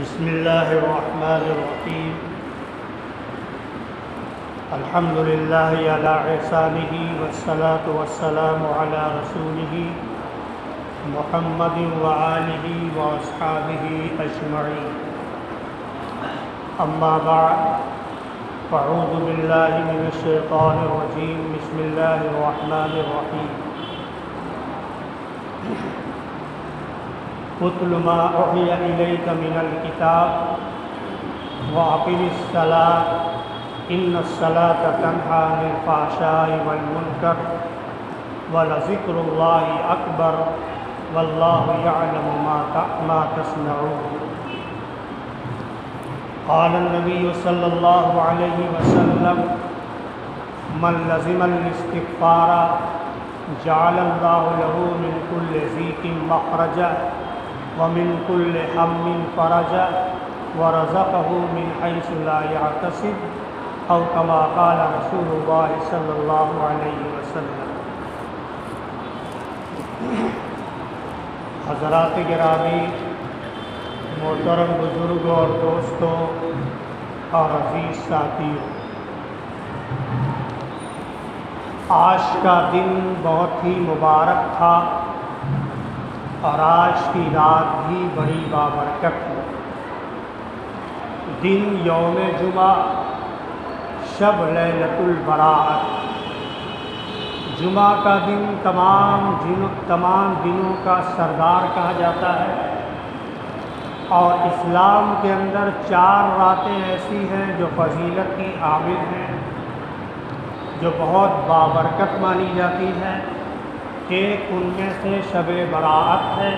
بسم اللہ الرحمن الرحیم الحمد للہ علی احسانہ والصلاة والسلام علی رسولہ محمد وآلہ واصحابہ اجمعین اما بعد فاعوذ باللہ من الشیطان الرجیم بسم اللہ الرحمن الرحیم اتل ما اوحی الیک من الکتاب واقم الصلاۃ ان الصلاۃ تنہی عن الفحشاء والمنکر ولذکر اللہ اکبر واللہ یعلم ما تصنعون قال النبی صلی اللہ علیہ وسلم من لزم الاستغفار جعل اللہ له من كل ضیق مخرجا ومن كل هم فرجا ورزقه من حيث لا يحتسب او كما قال رسول الله صلی اللہ علیہ وسلم۔ حضرات گرامی، محترم بزرگوں اور دوستوں اور عزیز ساتھیوں، آج کا دن بہت ہی مبارک تھا اور آج کی رات بھی بڑی بابرکت ہے۔ دن یوم جمعہ، شب لیلۃ البراءت۔ جمعہ کا دن تمام دنوں کا سردار کہا جاتا ہے، اور اسلام کے اندر 4 راتیں ایسی ہیں جو فضیلت کی حامل ہیں، جو بہت بابرکت مانی جاتی ہیں۔ ایک ان میں سے شب براءت ہے،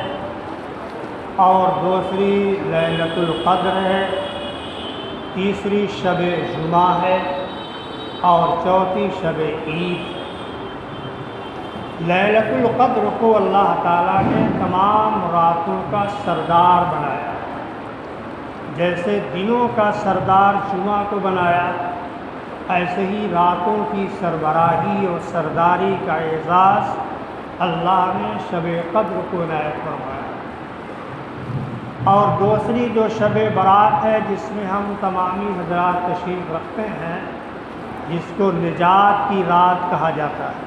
اور دوسری لیلۃ القدر ہے، تیسری شب جمعہ ہے، اور چوتھی شب عید۔ لیلۃ القدر کو اللہ تعالیٰ نے تمام راتوں کا سردار بنایا، جیسے دنوں کا سردار جمعہ کو بنایا، ایسے ہی راتوں کی سربراہی اور سرداری کا اعزاز اللہ نے شب قدر کو عنایت فرمایا۔ اور دوسری جو شب برات ہے، جس میں ہم تمامی حضرات تشریف رکھتے ہیں، جس کو نجات کی رات کہا جاتا ہے۔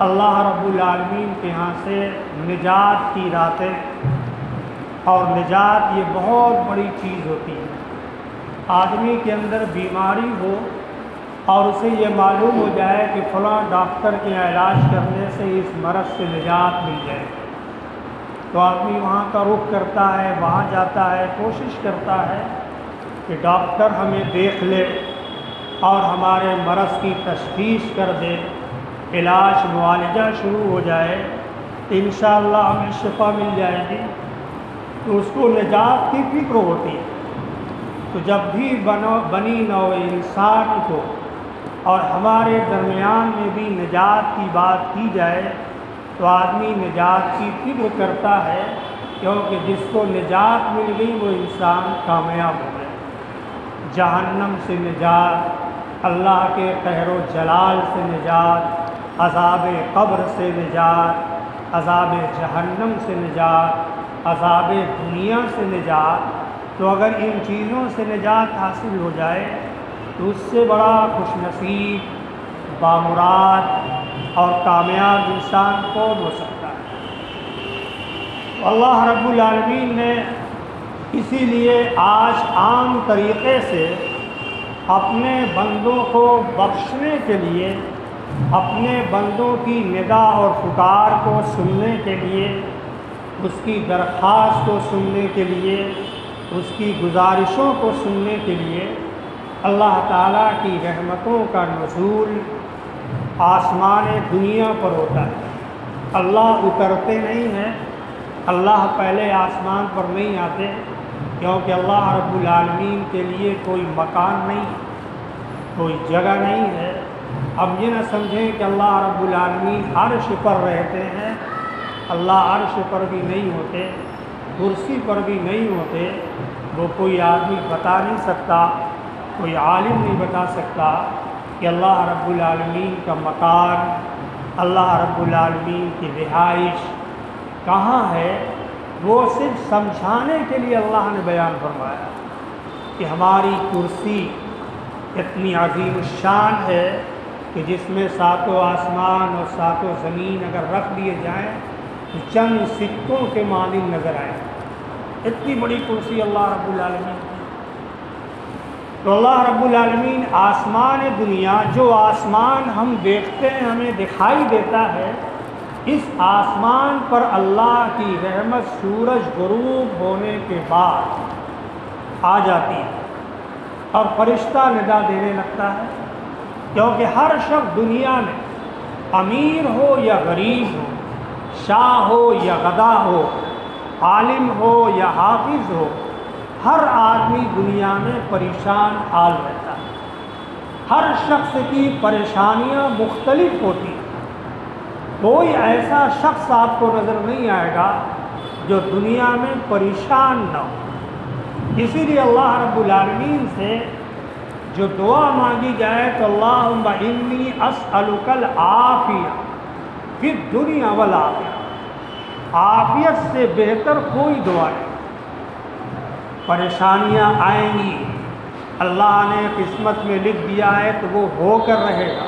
اللہ رب العالمین کے ہاں سے نجات کی راتیں، اور نجات یہ بہت بڑی چیز ہوتی ہے۔ آدمی کے اندر بیماری ہو اور اسے یہ معلوم ہو جائے کہ فلاں ڈاکٹر کے علاج کرنے سے اس مرض سے نجات مل جائے، تو آدمی وہاں کا رخ کرتا ہے، وہاں جاتا ہے، کوشش کرتا ہے کہ ڈاکٹر ہمیں دیکھ لے اور ہمارے مرض کی تشخیص کر دے، علاج معالجہ شروع ہو جائے، انشاءاللہ ہمیں شفا مل جائے گی، تو اس کو نجات کی فکر ہوتی ہے۔ تو جب بھی بنی نوع انسان کو اور ہمارے درمیان میں بھی نجات کی بات کی جائے، تو آدمی نجات کی فکر کرتا ہے، کیونکہ جس کو نجات مل گئی وہ انسان کامیاب ہو گیا۔ جہنم سے نجات، اللہ کے قہر و جلال سے نجات، عذاب قبر سے نجات، عذاب جہنم سے نجات، عذاب دنیا سے نجات۔ تو اگر ان چیزوں سے نجات حاصل ہو جائے تو اس سے بڑا خوش نصیب، بامراد اور کامیاب انسان کون ہو سکتا ہے؟ اللہ رب العالمین نے اسی لیے آج عام طریقے سے اپنے بندوں کو بخشنے کے لیے، اپنے بندوں کی ندا اور پکار کو سننے کے لیے، اس کی درخواست کو سننے کے لیے، اس کی گزارشوں کو سننے کے لیے اللہ تعالیٰ کی رحمتوں کا نزول آسمان دنیا پر ہوتا ہے۔ اللہ اترتے نہیں ہیں، اللہ پہلے آسمان پر نہیں آتے، کیونکہ اللہ رب العالمین کے لیے کوئی مکان نہیں، کوئی جگہ نہیں ہے۔ اب یہ نہ سمجھیں کہ اللہ رب العالمین عرش پر رہتے ہیں، اللہ عرش پر بھی نہیں ہوتے، کرسی پر بھی نہیں ہوتے۔ وہ کوئی آدمی بتا نہیں سکتا، کوئی عالم نہیں بتا سکتا کہ اللہ رب العالمین کا مکان، اللہ رب العالمین کی رہائش کہاں ہے، وہ صرف سمجھانے کے لیے اللہ نے بیان فرمایا کہ ہماری کرسی اتنی عظیم الشان ہے کہ جس میں ساتوں آسمان اور ساتوں زمین اگر رکھ دیے جائیں تو چند سکوں کے مانند نظر آئے. اتنی بڑی کرسی اللہ رب العالمین کی. تو اللہ رب العالمین آسمان دنیا، جو آسمان ہم دیکھتے ہیں، ہمیں دکھائی دیتا ہے، اس آسمان پر اللہ کی رحمت سورج غروب ہونے کے بعد آ جاتی ہے اور فرشتہ ندا دینے لگتا ہے. کیونکہ ہر شخص دنیا میں امیر ہو یا غریب ہو، شاہ ہو یا غدا ہو، عالم ہو یا حافظ ہو، ہر آدمی دنیا میں پریشان حال رہتا ہے. ہر شخص کی پریشانیاں مختلف ہوتی ہیں. کوئی ایسا شخص آپ کو نظر نہیں آئے گا جو دنیا میں پریشان نہ ہو. اسی لیے اللہ رب العالمین سے جو دعا مانگی جائے تو اللہم انی اسألک العافیہ فی الدنیا والآخرہ، عافیت سے بہتر کوئی دعا نہیں. پریشانیاں آئیں گی، اللہ نے قسمت میں لکھ دیا ہے تو وہ ہو کر رہے گا.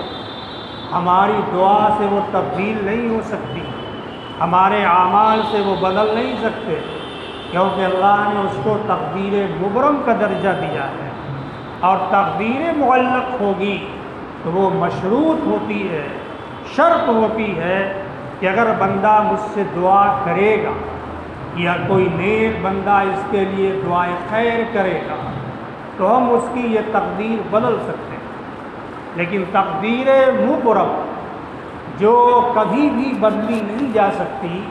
ہماری دعا سے وہ تبدیل نہیں ہو سکتی، ہمارے اعمال سے وہ بدل نہیں سکتے، کیونکہ اللہ نے اس کو تقدیر مبرم کا درجہ دیا ہے. اور تقدیر معلق ہوگی تو وہ مشروط ہوتی ہے، شرط ہوتی ہے کہ اگر بندہ مجھ سے دعا کرے گا یا کوئی نیک بندہ اس کے لیے دعائے خیر کرے گا تو ہم اس کی یہ تقدیر بدل سکتے ہیں. لیکن تقدیر مبرم جو کبھی بھی بدلی نہیں جا سکتی،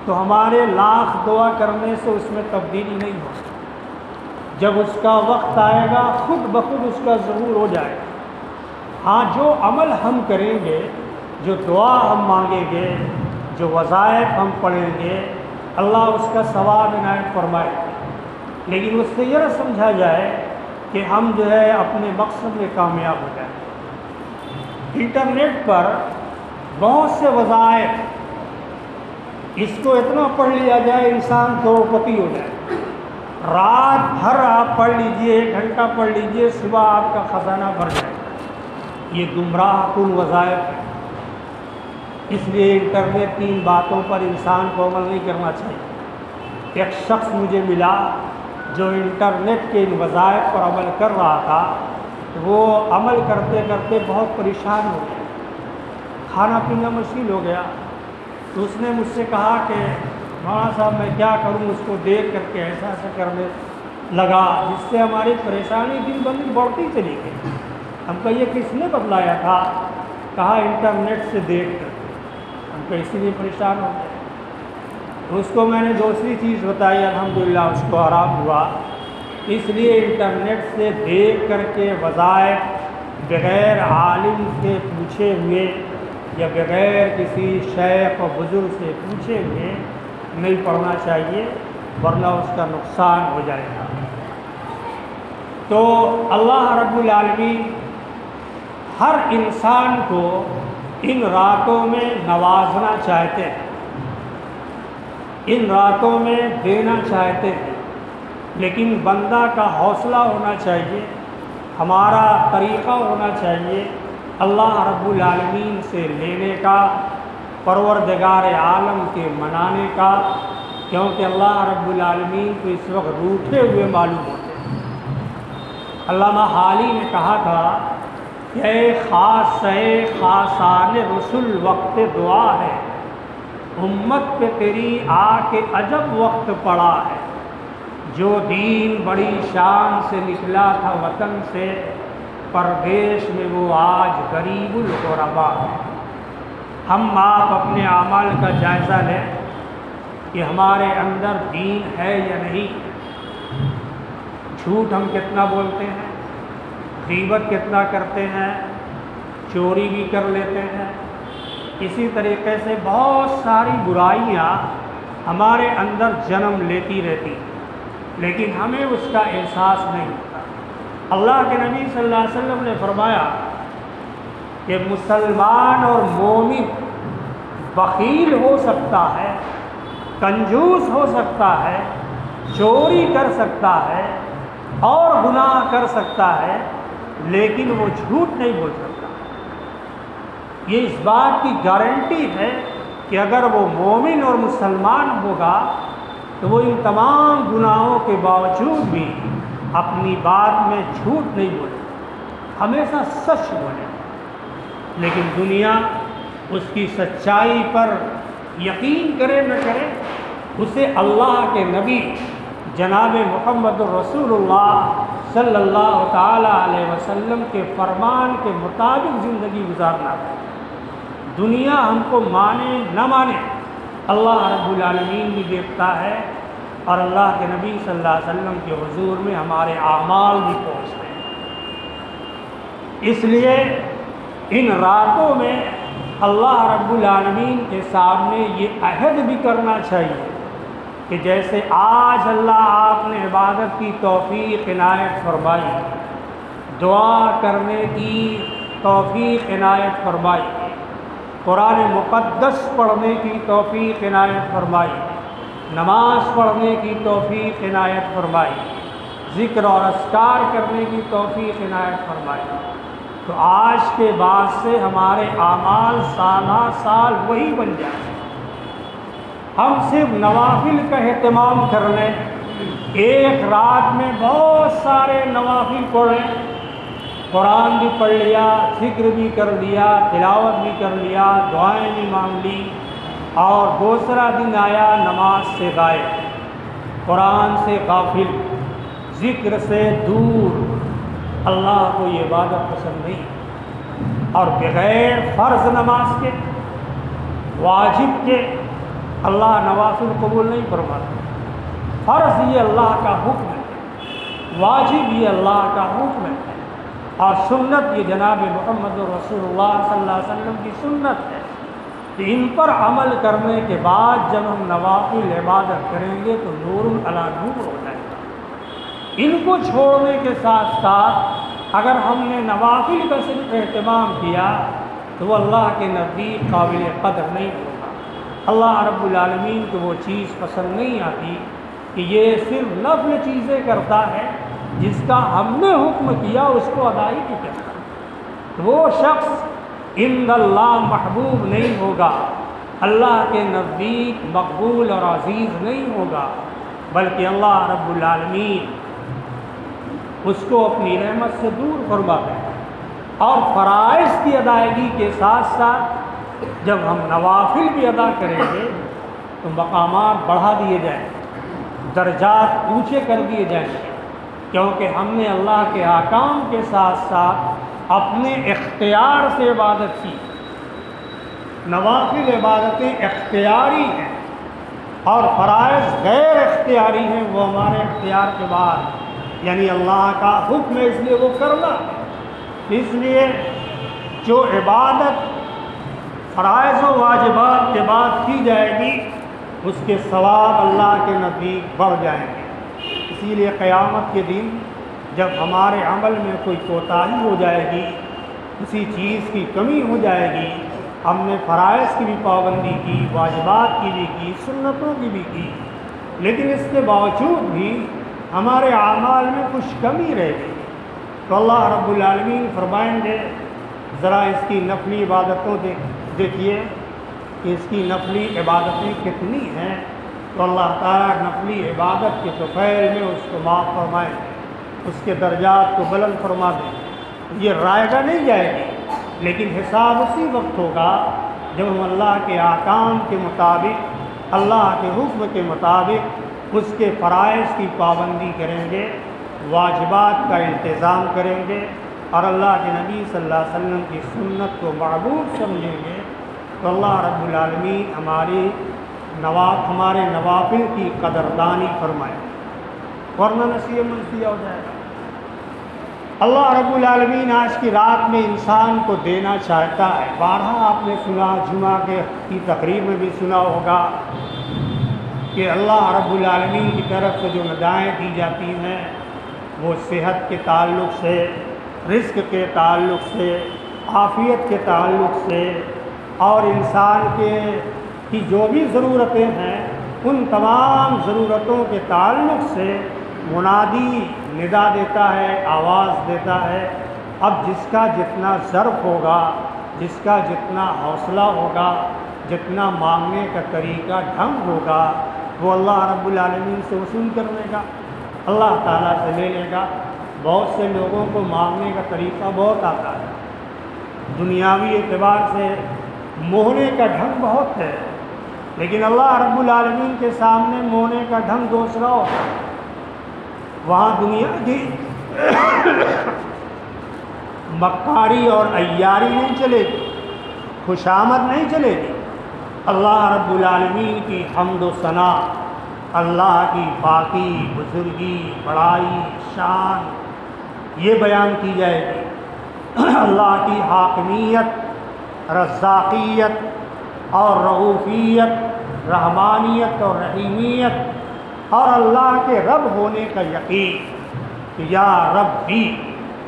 تو ہمارے لاکھ دعا کرنے سے اس میں تبدیلی نہیں ہو سکتی. جب اس کا وقت آئے گا خود بخود اس کا ظہور ہو جائے گا. ہاں، جو عمل ہم کریں گے، جو دعا ہم مانگیں گے، جو وظائف ہم پڑھیں گے، اللہ اس کا ثواب عنایت فرمائے گا. لیکن اس سے یہ نہ سمجھا جائے کہ ہم جو ہے اپنے مقصد میں کامیاب ہو جائیں. انٹرنیٹ پر بہت سے وظائف، اس کو اتنا پڑھ لیا جائے انسان کروڑپتی ہو جائے. رات بھر آپ پڑھ لیجئے، 1 گھنٹہ پڑھ لیجئے، صبح آپ کا خزانہ بھر جائے گا. یہ گمراہ کن وظائف ہے. اس لیے انٹرنیٹ کی ان باتوں پر انسان کو عمل نہیں کرنا چاہیے. ایک شخص مجھے ملا جو انٹرنیٹ کے ان وظائف پر عمل کر رہا تھا. وہ عمل کرتے کرتے بہت پریشان ہو گیا، کھانا پینا مشکل ہو گیا. تو اس نے مجھ سے کہا کہ مولانا صاحب میں کیا کروں، اس کو دیکھ کر کے ایسا ایسا کرنے لگا جس سے ہماری پریشانی دن بدن بڑھتی چلی گئی. ہم کو یہ کس نے بتلایا تھا؟ کہا انٹرنیٹ سے دیکھ کر. ہم کو اسی لیے پریشان ہو گئے. تو اس کو میں نے دوسری چیز بتائی، الحمدللہ اس کو آرام ہوا. اس لیے انٹرنیٹ سے دیکھ کر کے وظائف بغیر عالم سے پوچھے ہوئے یا بغیر کسی شیخ و بزرگ سے پوچھے ہوئے نہیں پڑھنا چاہیے، ورنہ اس کا نقصان ہو جائے گا. تو اللہ رب العالمین ہر انسان کو ان راتوں میں نوازنا چاہتے ہیں، ان راتوں میں دینا چاہتے ہیں. لیکن بندہ کا حوصلہ ہونا چاہیے، ہمارا طریقہ ہونا چاہیے اللہ رب العالمین سے لینے کا، پروردگار عالم کے منانے کا. کیونکہ اللہ رب العالمین کو اس وقت روٹھے ہوئے معلوم ہوتے ہیں. علامہ حالی نے کہا تھا کہ اے خاصان رسول وقت دعا ہے، امت پہ تیری آ کے عجب وقت پڑا ہے. جو دین بڑی شان سے نکلا تھا وطن سے، پردیش میں وہ آج غریب الغربا ہے. ہم آپ اپنے اعمال کا جائزہ لیں کہ ہمارے اندر دین ہے یا نہیں. جھوٹ ہم کتنا بولتے ہیں، غیبت کتنا کرتے ہیں، چوری بھی کر لیتے ہیں. اسی طریقے سے بہت ساری برائیاں ہمارے اندر جنم لیتی رہتی، لیکن ہمیں اس کا احساس نہیں ہوتا. اللہ کے نبی صلی اللہ علیہ وسلم نے فرمایا کہ مسلمان اور مومن بخیل ہو سکتا ہے کنجوس ہو سکتا ہے، چوری کر سکتا ہے اور گناہ کر سکتا ہے، لیکن وہ جھوٹ نہیں بول سکتا۔ یہ اس بات کی گارنٹی ہے کہ اگر وہ مومن اور مسلمان ہوگا تو وہ ان تمام گناہوں کے باوجود بھی اپنی بات میں جھوٹ نہیں بولے، ہمیشہ سچ بولے۔ لیکن دنیا اس کی سچائی پر یقین کرے نہ کرے، اسے اللہ کے نبی جناب محمد رسول اللہ صلی اللہ تعالیٰ علیہ وسلم کے فرمان کے مطابق زندگی گزارنا ہے۔ دنیا ہم کو مانے نہ مانے، اللہ رب العالمین بھی دیکھتا ہے، اور اللہ کے نبی صلی اللہ علیہ وسلم کے حضور میں ہمارے اعمال بھی پہنچتے ہیں۔ اس لیے ان راتوں میں اللہ رب العالمین کے سامنے یہ عہد بھی کرنا چاہیے کہ جیسے آج اللہ آپ نے عبادت کی توفیق عنایت فرمائی، دعا کرنے کی توفیق عنایت فرمائی، قرآن مقدس پڑھنے کی توفیق عنایت فرمائی، نماز پڑھنے کی توفیق عنایت فرمائی، ذکر اور اذکار کرنے کی توفیق عنایت فرمائی، تو آج کے بعد سے ہمارے اعمال سالہ سال وہی بن جائیں۔ ہم صرف نوافل کا اہتمام کر لیں، ایک رات میں بہت سارے نوافل پڑھیں، قرآن بھی پڑھ لیا، ذکر بھی کر لیا، تلاوت بھی کر لیا، دعائیں بھی مانگ لی، اور دوسرا دن آیا نماز سے غائب، قرآن سے غافل، ذکر سے دور۔ اللہ کو یہ عبادت پسند نہیں، اور بغیر فرض نماز کے، واجب کے اللہ نوافل قبول نہیں فرماتا۔ فرض یہ اللہ کا حکم ہے، واجب یہ اللہ کا حکم ہے، اور سنت یہ جناب محمد رسول اللہ صلی اللہ علیہ وسلم کی سنت ہے کہ ان پر عمل کرنے کے بعد جب ہم نوافل عبادت کریں گے تو نور علی نور ہو جائے گا۔ ان کو چھوڑنے کے ساتھ ساتھ اگر ہم نے نوافل کا صرف اہتمام کیا تو وہ اللہ کے نزدیک قابل قدر نہیں ہوگا۔ اللہ رب العالمین کو وہ چیز پسند نہیں آتی کہ یہ صرف نفل چیزیں کرتا ہے، جس کا ہم نے حکم کیا اس کو ادائی نہیں کرتا، وہ شخص عند اللہ محبوب نہیں ہوگا، اللہ کے نزدیک مقبول اور عزیز نہیں ہوگا، بلکہ اللہ رب العالمین اس کو اپنی رحمت سے دور فرما دے۔ اور فرائض کی ادائیگی کے ساتھ ساتھ جب ہم نوافل بھی ادا کریں گے تو مقامات بڑھا دیے جائیں گے، درجات اونچے کر دیے جائیں گے، کیونکہ ہم نے اللہ کے احکام کے ساتھ ساتھ اپنے اختیار سے عبادت کی۔ نوافل عبادتیں اختیاری ہیں اور فرائض غیر اختیاری ہیں، وہ ہمارے اختیار کے بعد، یعنی اللہ کا حکم ہے، اس لیے وہ کرنا ہے۔ اس لیے جو عبادت فرائض و واجبات کے بعد کی جائے گی اس کے ثواب اللہ کے نزدیک بڑھ جائیں گے۔ اسی لیے قیامت کے دن جب ہمارے عمل میں کوئی کوتاہی ہو جائے گی، کسی چیز کی کمی ہو جائے گی، ہم نے فرائض کی بھی پابندی کی، واجبات کی بھی کی، سنتوں کی بھی کی، لیکن اس کے باوجود بھی ہمارے اعمال میں کچھ کمی رہ گئی، تو اللہ رب العالمین فرمائیں گے ذرا اس کی نفلی عبادتوں دیکھیے کہ اس کی نفلی عبادتیں کتنی ہیں، تو اللہ تعالیٰ نفلی عبادت کے طفیل میں اس کو معاف فرمائیں گے، اس کے درجات کو بلند فرما دیں گے۔ یہ رائگاں نہیں جائے گی، لیکن حساب اسی وقت ہوگا جب ہم اللہ کے احکام کے مطابق، اللہ کے حکم کے مطابق اس کے فرائض کی پابندی کریں گے، واجبات کا التزام کریں گے، اور اللہ کے نبی صلی اللہ علیہ وسلم کی سنت کو معبود سمجھیں گے، تو اللہ رب العالمین ہمارے نوافل کی قدردانی فرمائے، ورنہ نسیہ منسیہ ہو جائے گا۔ اللہ رب العالمین آج کی رات میں انسان کو دینا چاہتا ہے۔ بارہا آپ نے سنا، جمعہ کی تقریر میں بھی سنا ہوگا کہ اللہ رب العالمین کی طرف سے جو ندائیں دی جاتی ہیں وہ صحت کے تعلق سے، رزق کے تعلق سے، عافیت کے تعلق سے، اور انسان کی جو بھی ضرورتیں ہیں ان تمام ضرورتوں کے تعلق سے منادی ندا دیتا ہے، آواز دیتا ہے۔ اب جس کا جتنا ظرف ہوگا، جس کا جتنا حوصلہ ہوگا، جتنا مانگنے کا طریقہ ڈھنگ ہوگا، وہ اللہ رب العالمین سے وصول کر لے گا، اللہ تعالیٰ سے لے لے گا۔ بہت سے لوگوں کو مانگنے کا طریقہ بہت آتا ہے، دنیاوی اعتبار سے موہنے کا ڈھنگ بہت ہے، لیکن اللہ رب العالمین کے سامنے موہنے کا ڈھنگ دوسرا ہوتا ہے۔ وہاں دنیا کی مکاری اور عیاری نہیں چلے گی، خوشامد نہیں چلے گی۔ اللہ رب العالمین کی حمد و ثنا، اللہ کی پاکی، بزرگی، بڑائی، شان یہ بیان کی جائے گی۔ اللہ کی حاکمیت، رزاقیت اور رؤوفیت، رحمانیت اور رحیمیت، اور اللہ کے رب ہونے کا یقین کہ یا رب بھی،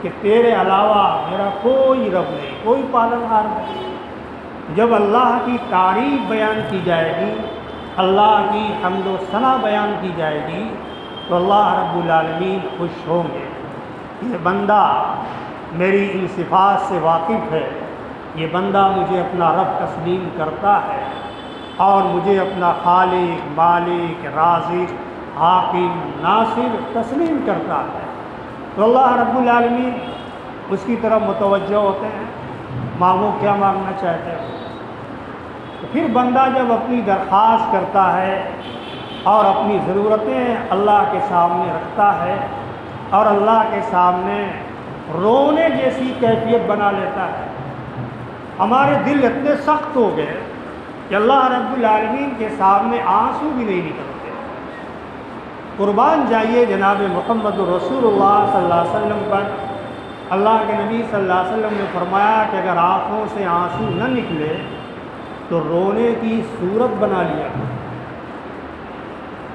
کہ تیرے علاوہ میرا کوئی رب نہیں، کوئی پالنہار نہیں۔ جب اللہ کی تعریف بیان کی جائے گی، اللہ کی حمد و ثنا بیان کی جائے گی، تو اللہ رب العالمین خوش ہوں گے۔ یہ بندہ میری ان صفات سے واقف ہے، یہ بندہ مجھے اپنا رب تسلیم کرتا ہے اور مجھے اپنا خالق، مالک، رازق، حاکم، ناصر تسلیم کرتا ہے، تو اللہ رب العالمین اس کی طرف متوجہ ہوتے ہیں۔ مانگو کیا مانگنا چاہتے ہیں؟ تو پھر بندہ جب اپنی درخواست کرتا ہے اور اپنی ضرورتیں اللہ کے سامنے رکھتا ہے اور اللہ کے سامنے رونے جیسی کیفیت بنا لیتا ہے، ہمارے دل اتنے سخت ہو گئے کہ اللہ رب العالمین کے سامنے آنسو بھی نہیں نکلتے۔ قربان جائیے جناب محمد رسول اللہ صلی اللہ علیہ وسلم پر۔ اللہ کے نبی صلی اللہ علیہ وسلم نے فرمایا کہ اگر آنکھوں سے آنسو نہ نکلے تو رونے کی صورت بنا لیا،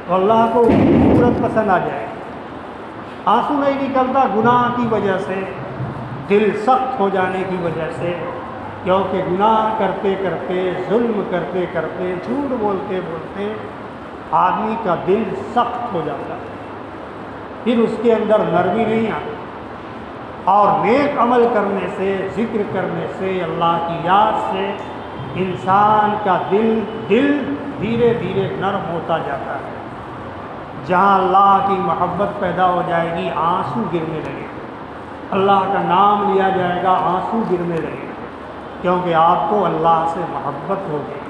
تو اللہ کو صورت پسند آ جائے گی۔ آنسو نہیں نکلتا گناہ کی وجہ سے، دل سخت ہو جانے کی وجہ سے، کیونکہ گناہ کرتے کرتے، ظلم کرتے کرتے، جھوٹ بولتے بولتے آدمی کا دل سخت ہو جاتا ہے، پھر اس کے اندر نرمی نہیں آتی، اور نیک عمل کرنے سے، ذکر کرنے سے، اللہ کی یاد سے انسان کا دل دھیرے دھیرے نرم ہوتا جاتا ہے۔ جہاں اللہ کی محبت پیدا ہو جائے گی، آنسو گرنے لگے، اللہ کا نام لیا جائے گا، آنسو گرنے لگے، کیونکہ آپ کو اللہ سے محبت ہو گئی،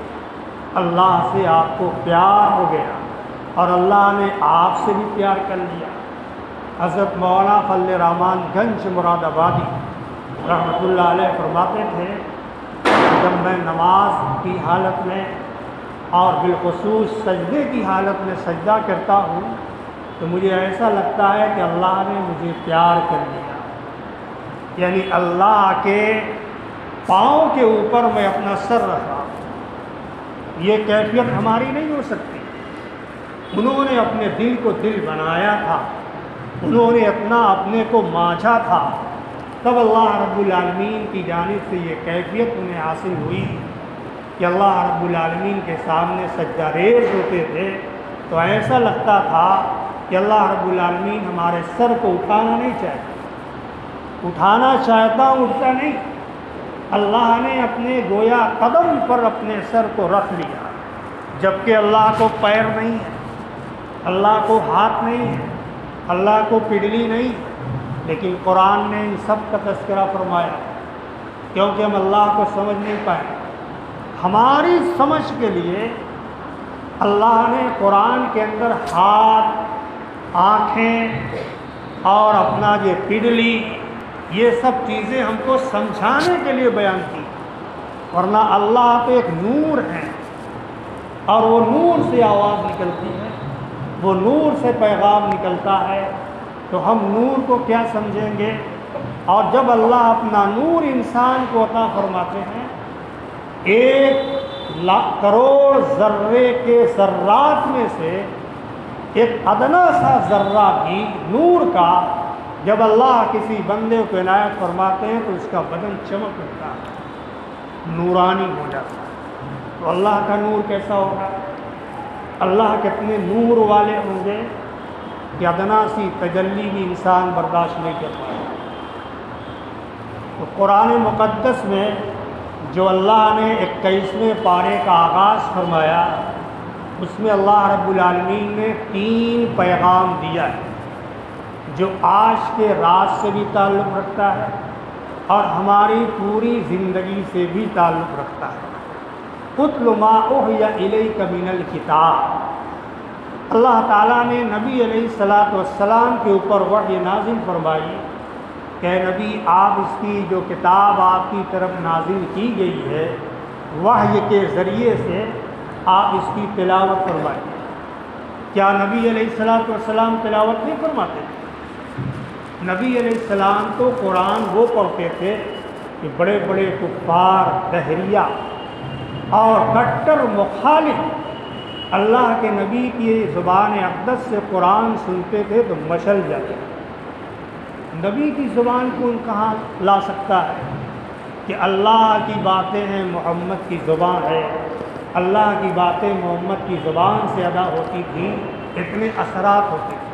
اللہ سے آپ کو پیار ہو گیا، اور اللہ نے آپ سے بھی پیار کر لیا۔ حضرت مولانا فضل الرحمان گنج مراد آبادی رحمۃ اللہ علیہ فرماتے تھے، جب میں نماز کی حالت میں اور بالخصوص سجدے کی حالت میں سجدہ کرتا ہوں تو مجھے ایسا لگتا ہے کہ اللہ نے مجھے پیار کر لیا، یعنی اللہ کے پاؤں کے اوپر میں اپنا سر رکھا۔ یہ کیفیت ہماری نہیں ہو سکتی، انہوں نے اپنے دل کو دل بنایا تھا، انہوں نے اپنے کو مانجھا تھا، تب اللہ رب العالمین کی جانب سے یہ کیفیت انہیں حاصل ہوئی کہ اللہ رب العالمین کے سامنے سجدہ ریز ہوتے تھے تو ایسا لگتا تھا کہ اللہ رب العالمین ہمارے سر کو اٹھانا نہیں چاہتا، اٹھانا چاہتا ہوں اٹھتا نہیں، اللہ نے اپنے گویا قدم پر اپنے سر کو رکھ لیا، جبکہ اللہ کو پیر نہیں ہے، اللہ کو ہاتھ نہیں ہے، اللہ کو پڈلی نہیں، لیکن قرآن نے ان سب کا تذکرہ فرمایا کیونکہ ہم اللہ کو سمجھ نہیں پائے۔ ہماری سمجھ کے لیے اللہ نے قرآن کے اندر ہاتھ، آنکھیں اور اپنا یہ پڈلی، یہ سب چیزیں ہم کو سمجھانے کے لیے بیان کی، ورنہ اللہ تو ایک نور ہے اور وہ نور سے آواز نکلتی ہے، وہ نور سے پیغام نکلتا ہے، تو ہم نور کو کیا سمجھیں گے؟ اور جب اللہ اپنا نور انسان کو عطا فرماتے ہیں، 1 کروڑ ذرے کے ذرات میں سے ایک ادنا سا ذرہ بھی نور کا جب اللہ کسی بندے کو عنایت فرماتے ہیں تو اس کا بدن چمک اٹھتا ہے، نورانی ہو جاتا ہے۔ تو اللہ کا نور کیسا ہوگا؟ اللہ کتنے نور والے ہوں گے کہ ادنا سی تجلی بھی انسان برداشت نہیں کر پائے. تو قرآن مقدس میں جو اللہ نے 21ویں پارے کا آغاز فرمایا، اس میں اللہ رب العالمین نے 3 پیغام دیا ہے جو آج کے رات سے بھی تعلق رکھتا ہے اور ہماری پوری زندگی سے بھی تعلق رکھتا ہے. اتل ما اوحی الیک من الکتاب، اللہ تعالیٰ نے نبی علیہ السلام کے اوپر وحی نازل فرمائی کہ نبی آپ اس کی جو کتاب آپ کی طرف نازل کی گئی ہے وحی کے ذریعے سے آپ اس کی تلاوت فرمائیے. کیا نبی علیہ السلام تلاوت نہیں فرماتے تھے؟ نبی علیہ السلام تو قرآن وہ پڑھتے تھے کہ بڑے بڑے کفار، دہریہ اور کٹر مخالف اللہ کے نبی کی زبان اقدس سے قرآن سنتے تھے تو مشل جاتے. نبی کی زبان کون کہاں لا سکتا ہے کہ اللہ کی باتیں ہیں، محمد کی زبان ہے، اللہ کی باتیں محمد کی زبان سے ادا ہوتی تھیں، اتنے اثرات ہوتے تھے.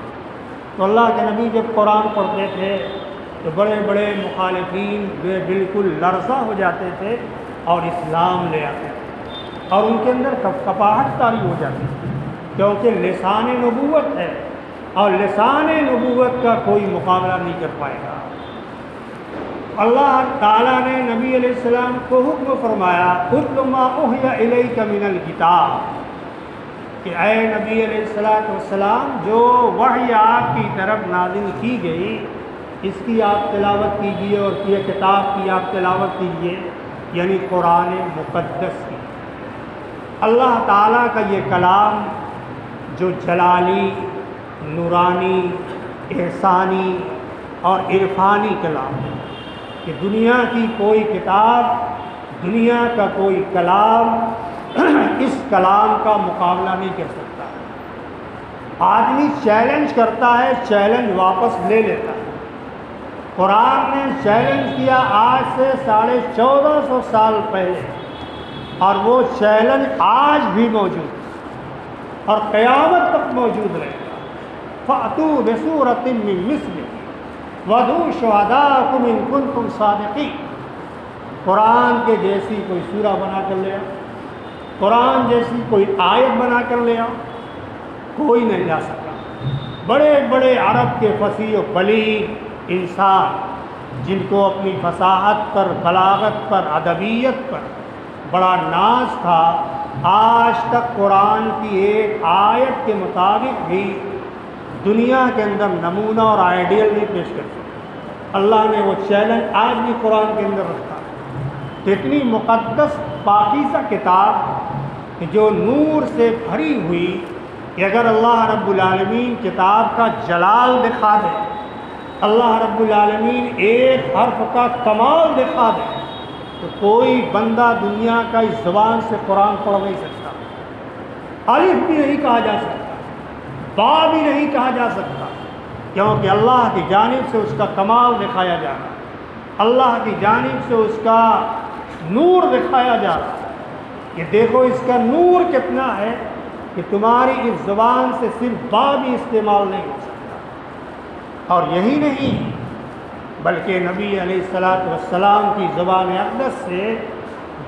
تو اللہ کے نبی جب قرآن پڑھتے تھے تو بڑے بڑے مخالفین وہ بالکل لرزہ ہو جاتے تھے اور اسلام لے آتے تھے اور ان کے اندر کپاہٹ طاری ہو جاتی تھی، کیونکہ لسان نبوت ہے اور لسان نبوت کا کوئی مقابلہ نہیں کر پائے گا. اللہ تعالیٰ نے نبی علیہ السلام کو حکم فرمایا اتل ما اوحی الیک من الکتاب، کہ اے نبی علیہ السلام جو وحی آپ کی طرف نازل کی گئی اس کی آپ تلاوت کیجیے، اور یہ کتاب کی آپ تلاوت کیجیے، یعنی قرآن مقدس کی. اللہ تعالیٰ کا یہ کلام جو جلالی، نورانی، احسانی اور عرفانی کلام ہے کہ دنیا کی کوئی کتاب، دنیا کا کوئی کلام اس کلام کا مقابلہ نہیں کر سکتا. آدمی چیلنج کرتا ہے، چیلنج واپس لے لیتا ہے. قرآن نے چیلنج کیا آج سے 1450 سال پہلے، اور وہ چیلنج آج بھی موجود ہے اور قیامت تک موجود رہے گا. فَأْتُوا بِسُورَةٍ مِّن مِّثْلِهِ وَادْعُوا شُهَدَاءَكُمْ إِن كُنتُمْ صَادِقِينَ. قرآن کے جیسی کوئی سورہ بنا کر لے آؤ، قرآن جیسی کوئی آیت بنا کر لے آؤ، کوئی نہیں لا سکتا. بڑے بڑے عرب کے فصیح و بلیغ انسان جن کو اپنی فصاحت پر، بلاغت پر، ادبیت پر بڑا ناز تھا، آج تک قرآن کی ایک آیت کے مطابق بھی دنیا کے اندر نمونہ اور آئیڈیل نہیں پیش کر سکتے. اللہ نے وہ چیلنج آج بھی قرآن کے اندر رکھا ہے. اتنی مقدس پاکیزہ کتاب کہ جو نور سے بھری ہوئی کہ اگر اللہ رب العالمین کتاب کا جلال دکھا دے، اللہ رب العالمین ایک حرف کا کمال دکھا دے، تو کوئی بندہ دنیا کا اس زبان سے قرآن پڑھ نہیں سکتا. الف بھی نہیں کہا جا سکتا، با بھی نہیں کہا جا سکتا، کیونکہ اللہ کی جانب سے اس کا کمال دکھایا جا رہا ہے، اللہ کی جانب سے اس کا نور دکھایا جا رہا ہے کہ دیکھو اس کا نور کتنا ہے کہ تمہاری اس زبان سے صرف با بھی استعمال نہیں ہو سکتا. اور یہی نہیں بلکہ نبی علیہ السلام کی زبان اقدس سے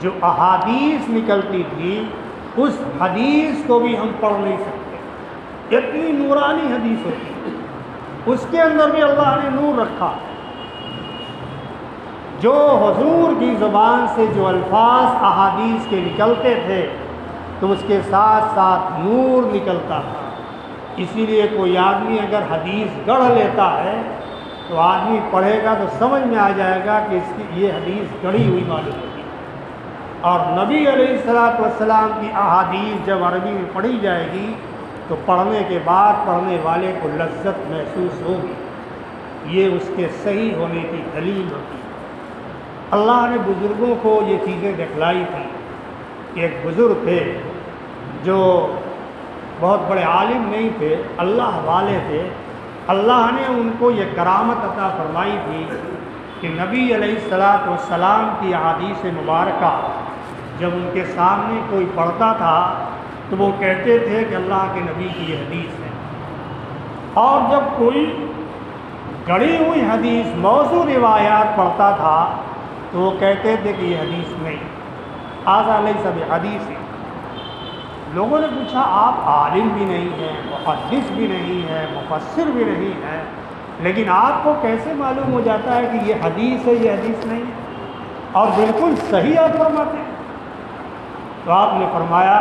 جو احادیث نکلتی تھی اس حدیث کو بھی ہم پڑھ نہیں سکتے. اتنی نورانی حدیث ہوتی ہے، اس کے اندر بھی اللہ نے نور رکھا. جو حضور کی زبان سے جو الفاظ احادیث کے نکلتے تھے تو اس کے ساتھ ساتھ نور نکلتا تھا. اسی لیے کوئی آدمی اگر حدیث گڑھ لیتا ہے تو آدمی پڑھے گا تو سمجھ میں آ جائے گا کہ اس کی یہ حدیث گڑھی ہوئی معلوم ہوگی. اور نبی علیہ السلام کی احادیث جب عربی میں پڑھی جائے گی تو پڑھنے کے بعد پڑھنے والے کو لذت محسوس ہوگی. یہ اس کے صحیح ہونے کی دلیل ہوتی ہے. اللہ نے بزرگوں کو یہ چیزیں دکھلائی تھیں کہ ایک بزرگ تھے جو بہت بڑے عالم نہیں تھے، اللہ والے تھے. اللہ نے ان کو یہ کرامت عطا فرمائی تھی کہ نبی علیہ السلام کی احادیث مبارکہ جب ان کے سامنے کوئی پڑھتا تھا تو وہ کہتے تھے کہ اللہ کے نبی کی یہ حدیث ہے، اور جب کوئی گڑھی ہوئی حدیث موضوع روایات پڑھتا تھا تو وہ کہتے تھے کہ یہ حدیث نہیں، ھذا لیس بحدیث۔ لوگوں نے پوچھا آپ عالم بھی نہیں ہیں، محدث بھی نہیں ہیں، مفسر بھی نہیں ہیں، لیکن آپ کو کیسے معلوم ہو جاتا ہے کہ یہ حدیث ہے، یہ حدیث نہیں ہے؟ اور بالکل صحیح آپ فرماتے ہیں۔ تو آپ نے فرمایا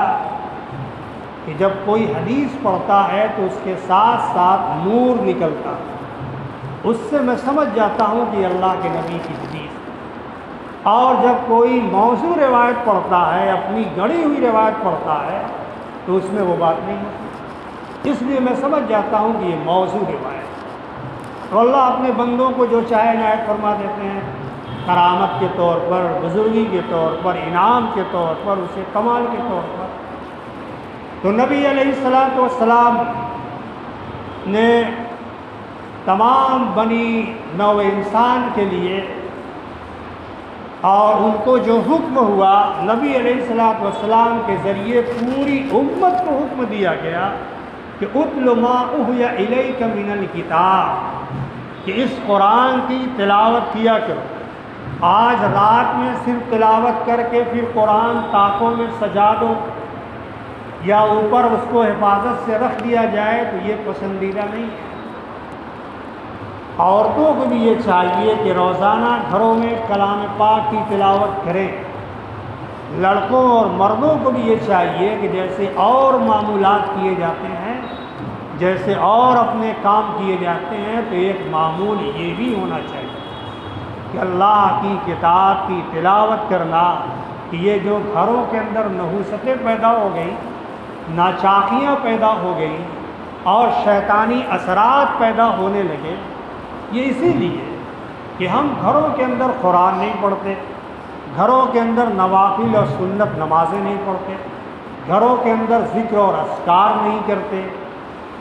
کہ جب کوئی حدیث پڑھتا ہے تو اس کے ساتھ ساتھ نور نکلتا ہے، اس سے میں سمجھ جاتا ہوں کہ اللہ کے نبی کی حدیث ہے۔ اور جب کوئی موضوع روایت پڑھتا ہے، اپنی گڑھی ہوئی روایت پڑھتا ہے، تو اس میں وہ بات نہیں ہوتی، اس لیے میں سمجھ جاتا ہوں کہ یہ موضوع روایت ہے۔ تو اللہ اپنے بندوں کو جو چاہے عنایت فرما دیتے ہیں، کرامت کے طور پر، بزرگی کے طور پر، انعام کے طور پر، اسے کمال کے طور پر۔ تو نبی علیہ السلام نے تمام بنی نوع انسان کے لیے، اور ان کو جو حکم ہوا نبی علیہ السلام کے ذریعے پوری امت کو حکم دیا گیا کہ اتل ما اوحی الیک من الکتاب، کہ اس قرآن کی تلاوت کیا کرو۔ آج رات میں صرف تلاوت کر کے پھر قرآن طاقوں میں سجا دو یا اوپر اس کو حفاظت سے رکھ دیا جائے تو یہ پسندیدہ نہیں ہے۔ عورتوں کو بھی یہ چاہیے کہ روزانہ گھروں میں کلام پاک کی تلاوت کریں۔ لڑکوں اور مردوں کو بھی یہ چاہیے کہ جیسے اور معمولات کیے جاتے ہیں، جیسے اور اپنے کام کیے جاتے ہیں، تو ایک معمول یہ بھی ہونا چاہیے کہ اللہ کی کتاب کی تلاوت کرنا، کہ یہ جو گھروں کے اندر نحوستیں پیدا ہو گئیں، ناچاکیاں پیدا ہو گئیں اور شیطانی اثرات پیدا ہونے لگے، یہ اسی لیے کہ ہم گھروں کے اندر قرآن نہیں پڑھتے، گھروں کے اندر نوافل اور سنت نمازیں نہیں پڑھتے، گھروں کے اندر ذکر اور اذکار نہیں کرتے۔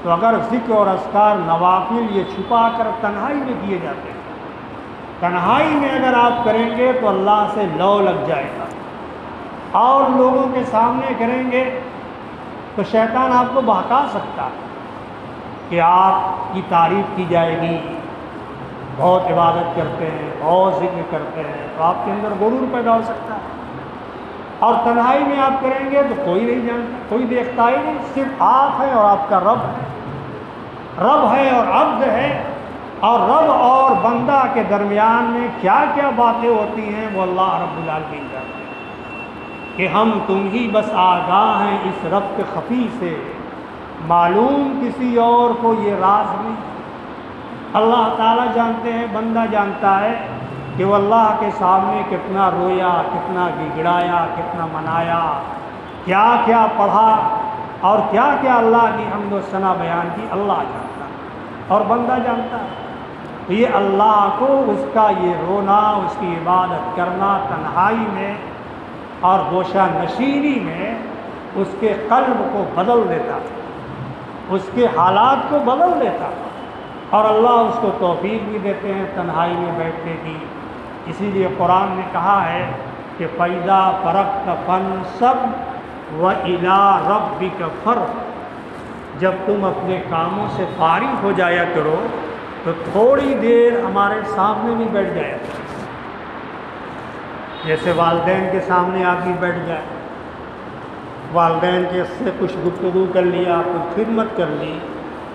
تو اگر ذکر اور اذکار نوافل یہ چھپا کر تنہائی میں کیے جاتے ہیں، تنہائی میں اگر آپ کریں گے تو اللہ سے لو لگ جائے گا، اور لوگوں کے سامنے کریں گے تو شیطان آپ کو بہکا سکتا ہے کہ آپ کی تعریف کی جائے گی، بہت عبادت کرتے ہیں، بہت ذکر کرتے ہیں، تو آپ کے اندر غرور پیدا ہو سکتا ہے۔ اور تنہائی میں آپ کریں گے تو کوئی نہیں جانتا، کوئی دیکھتا ہی نہیں، صرف آپ ہیں اور آپ کا رب ہے، رب ہے اور عبد ہے، اور رب اور بندہ کے درمیان میں کیا کیا باتیں ہوتی ہیں وہ اللہ رب العالمین جانتے ہیں، کہ ہم تم ہی بس آگاہ ہیں اس ربط خفی سے، معلوم کسی اور کو یہ راز نہیں۔ اللہ تعالیٰ جانتے ہیں، بندہ جانتا ہے کہ وہ اللہ کے سامنے کتنا رویا، کتنا گڑگڑایا، کتنا منایا، کیا کیا پڑھا اور کیا کیا اللہ کی حمد و ثنا بیان کی، اللہ جانتا ہے اور بندہ جانتا ہے۔ تو یہ اللہ کو اس کا یہ رونا، اس کی عبادت کرنا تنہائی میں اور گوشہ نشینی میں اس کے قلب کو بدل دیتا، اس کے حالات کو بدل دیتا، اور اللہ اس کو توفیق بھی دیتے ہیں تنہائی میں بیٹھنے کی۔ اسی لیے قرآن نے کہا ہے کہ فَإِذَا فَرَغْتَ فَانصَبْ وَإِلَىٰ رَبِّكَ فَارْغَب، جب تم اپنے کاموں سے فارغ ہو جایا کرو تو تھوڑی دیر ہمارے سامنے بھی بیٹھ جایا کرو، جیسے والدین کے سامنے آدمی بیٹھ جائے، والدین کے سے کچھ گفتگو کر لیا، کچھ خدمت کر لی،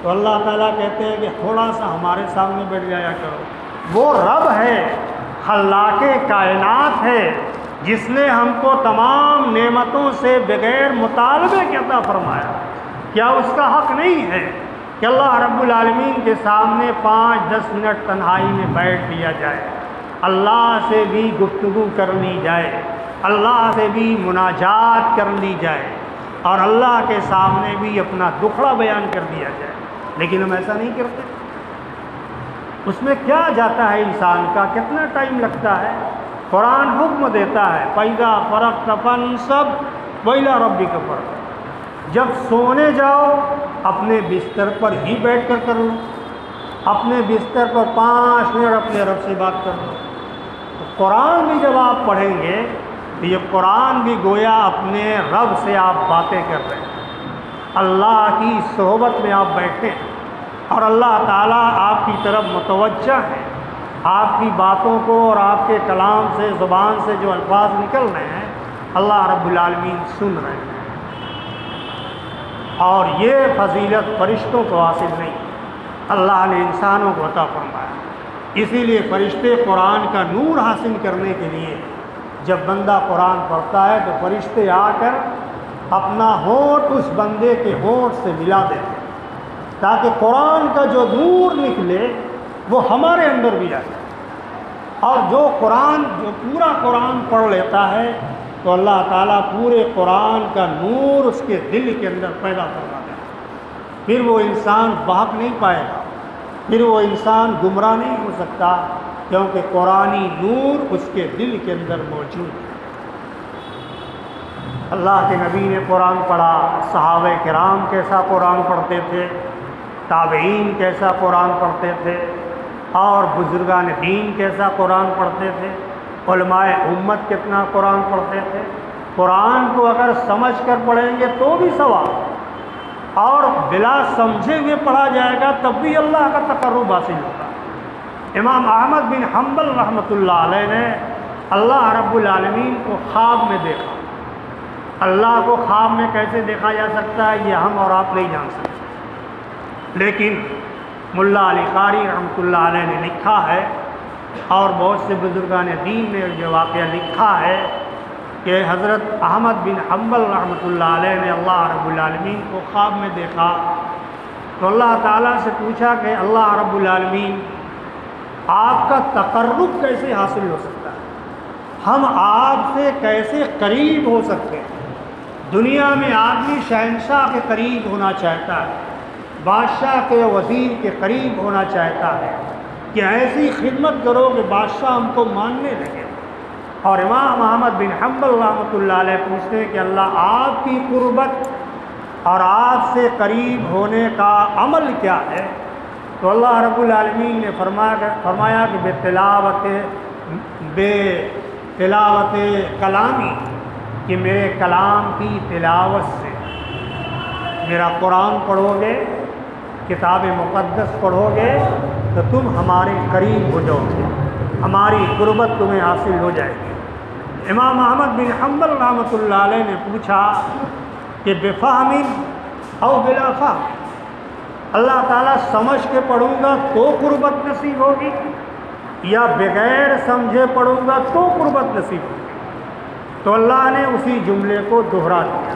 تو اللہ تعالیٰ کہتے ہیں کہ تھوڑا سا ہمارے سامنے بیٹھ جایا کرو۔ وہ رب ہے، خلاق کائنات ہے، جس نے ہم کو تمام نعمتوں سے بغیر مطالبے کے عطا فرمایا۔ کیا اس کا حق نہیں ہے کہ اللہ رب العالمین کے سامنے 5-10 منٹ تنہائی میں بیٹھ لیا جائے، اللہ سے بھی گفتگو کر لی جائے، اللہ سے بھی مناجات کر لی جائے، اور اللہ کے سامنے بھی اپنا دکھڑا بیان کر دیا جائے؟ لیکن ہم ایسا نہیں کرتے۔ اس میں کیا جاتا ہے انسان کا، کتنا ٹائم لگتا ہے؟ قرآن حکم دیتا ہے فَإِذَا فَرَغْتَ فَانصَبْ وَإِلَىٰ رَبِّكَ فَارْغَب، جب سونے جاؤ اپنے بستر پر ہی بیٹھ کر کر لو، اپنے بستر پر 5 منٹ اپنے رب سے بات کر لو۔ تو قرآن بھی جب آپ پڑھیں گے تو یہ قرآن بھی گویا اپنے رب سے آپ باتیں کر رہے ہیں۔ اللہ کی صحبت میں آپ بیٹھے ہیں اور اللہ تعالیٰ آپ کی طرف متوجہ ہے، آپ کی باتوں کو اور آپ کے کلام سے، زبان سے جو الفاظ نکل رہے ہیں اللہ رب العالمین سن رہے ہیں۔ اور یہ فضیلت فرشتوں کو حاصل نہیں، اللہ نے انسانوں کو عطا فرمایا۔ اسی لیے فرشتے قرآن کا نور حاصل کرنے کے لیے جب بندہ قرآن پڑھتا ہے تو فرشتے آ کر اپنا ہونٹ اس بندے کے ہونٹ سے ملا دیتے ہیں تاکہ قرآن کا جو نور نکلے وہ ہمارے اندر بھی آئے۔ اور جو پورا قرآن پڑھ لیتا ہے تو اللہ تعالیٰ پورے قرآن کا نور اس کے دل کے اندر پیدا کروا دیتا ہے۔ پھر وہ انسان بہک نہیں پائے گا، پھر وہ انسان گمراہ نہیں ہو سکتا، کیونکہ قرآنی نور اس کے دل کے اندر موجود ہے۔ اللہ کے نبی نے قرآن پڑھا، صحابہ کرام کیسا قرآن پڑھتے تھے، تابعین کیسا قرآن پڑھتے تھے، اور بزرگان دین کیسا قرآن پڑھتے تھے، علماء امت کتنا قرآن پڑھتے تھے۔ قرآن کو اگر سمجھ کر پڑھیں گے تو بھی ثواب، اور بلا سمجھے ہوئے پڑھا جائے گا تب بھی اللہ کا تقرب حاصل ہوگا۔ امام احمد بن حنبل رحمۃ اللہ علیہ نے اللہ رب العالمین کو خواب میں دیکھا۔ اللہ کو خواب میں کیسے دیکھا جا سکتا ہے یہ ہم اور آپ نہیں جان سکتے، لیکن ملا علی قاری رحمۃ اللہ علیہ نے لکھا ہے اور بہت سے بزرگان دین نے یہ واقعہ لکھا ہے کہ حضرت احمد بن حنبل رحمۃ اللہ علیہ نے اللہ رب العالمین کو خواب میں دیکھا تو اللہ تعالیٰ سے پوچھا کہ اللہ رب العالمین آپ کا تقرب کیسے حاصل ہو سکتا ہے، ہم آپ سے کیسے قریب ہو سکتے ہیں۔ دنیا میں آدمی شہنشاہ کے قریب ہونا چاہتا ہے، بادشاہ کے وزیر کے قریب ہونا چاہتا ہے کہ ایسی خدمت کرو کہ بادشاہ ہم کو ماننے لگے۔ اور امام احمد بن حنبل رحمۃ اللہ علیہ پوچھتے ہیں کہ اللہ آپ کی قربت اور آپ سے قریب ہونے کا عمل کیا ہے؟ تو اللہ رب العالمین نے فرمایا کہ بے تلاوت کلامی، کہ میرے کلام کی تلاوت سے، میرا قرآن پڑھو گے، کتاب مقدس پڑھو گے تو تم ہمارے قریب ہو جاؤ گے، ہماری قربت تمہیں حاصل ہو جائے گی۔ امام احمد بن حنبل رحمۃ اللہ علیہ نے پوچھا کہ بفہم او بلا فہم، اللہ تعالیٰ سمجھ کے پڑھوں گا تو قربت نصیب ہوگی یا بغیر سمجھے پڑھوں گا تو قربت نصیب ہوگی؟ تو اللہ نے اسی جملے کو دہرا دیا،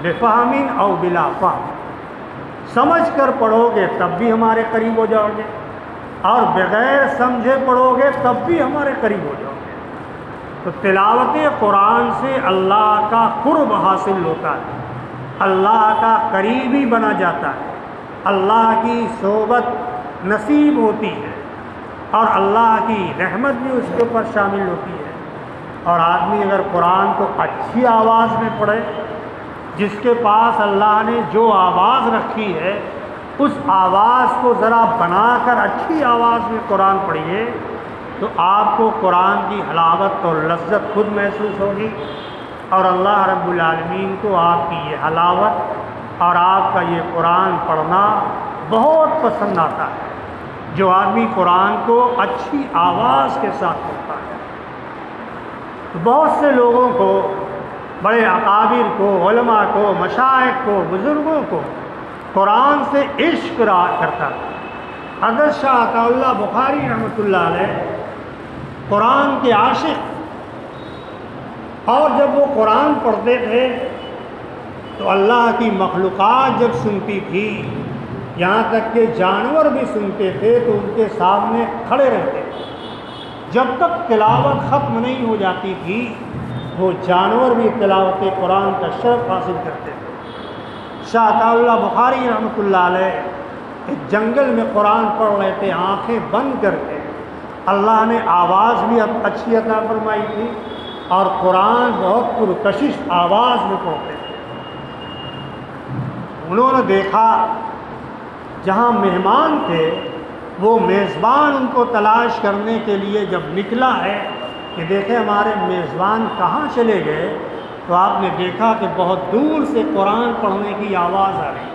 بفہم او بلا فہم، سمجھ کر پڑھو گے تب بھی ہمارے قریب ہو جاؤ گے، اور بغیر سمجھے پڑھو گے تب بھی ہمارے قریب ہو جاؤ گے۔ تو تلاوت قرآن سے اللہ کا قرب حاصل ہوتا ہے، اللہ کا قریبی بنا جاتا ہے، اللہ کی صحبت نصیب ہوتی ہے، اور اللہ کی رحمت بھی اس کے اوپر شامل ہوتی ہے۔ اور آدمی اگر قرآن کو اچھی آواز میں پڑھے، جس کے پاس اللہ نے جو آواز رکھی ہے اس آواز کو ذرا بنا کر اچھی آواز میں قرآن پڑھیے تو آپ کو قرآن کی حلاوت اور لذت خود محسوس ہوگی، اور اللہ رب العالمین کو آپ کی یہ حلاوت اور آپ کا یہ قرآن پڑھنا بہت پسند آتا ہے۔ جو آدمی قرآن کو اچھی آواز کے ساتھ پڑھتا ہے، بہت سے لوگوں کو، بڑے اکابر کو، علماء کو، مشائخ کو، بزرگوں کو قرآن سے عشق رہا کرتا تھا۔ حضرت شاہ عطا اللہ بخاری رحمۃ اللہ علیہ قرآن کے عاشق، اور جب وہ قرآن پڑھتے تھے تو اللہ کی مخلوقات جب سنتی تھی، یہاں تک کہ جانور بھی سنتے تھے تو ان کے سامنے کھڑے رہتے تھے۔ جب تک تلاوت ختم نہیں ہو جاتی تھی وہ جانور بھی تلاوت قرآن کا شرف حاصل کرتے تھے۔ شاہ عطا اللہ بخاری رحمۃ اللہ علیہ ایک جنگل میں قرآن پڑھ رہے تھے آنکھیں بند کر کے، اللہ نے آواز بھی اچھی عطا فرمائی تھی اور قرآن بہت پرکشش آواز میں پڑھتے تھے۔ انہوں نے دیکھا جہاں مہمان تھے وہ میزبان ان کو تلاش کرنے کے لیے جب نکلا ہے کہ دیکھیں ہمارے میزبان کہاں چلے گئے، تو آپ نے دیکھا کہ بہت دور سے قرآن پڑھنے کی آواز آ رہی.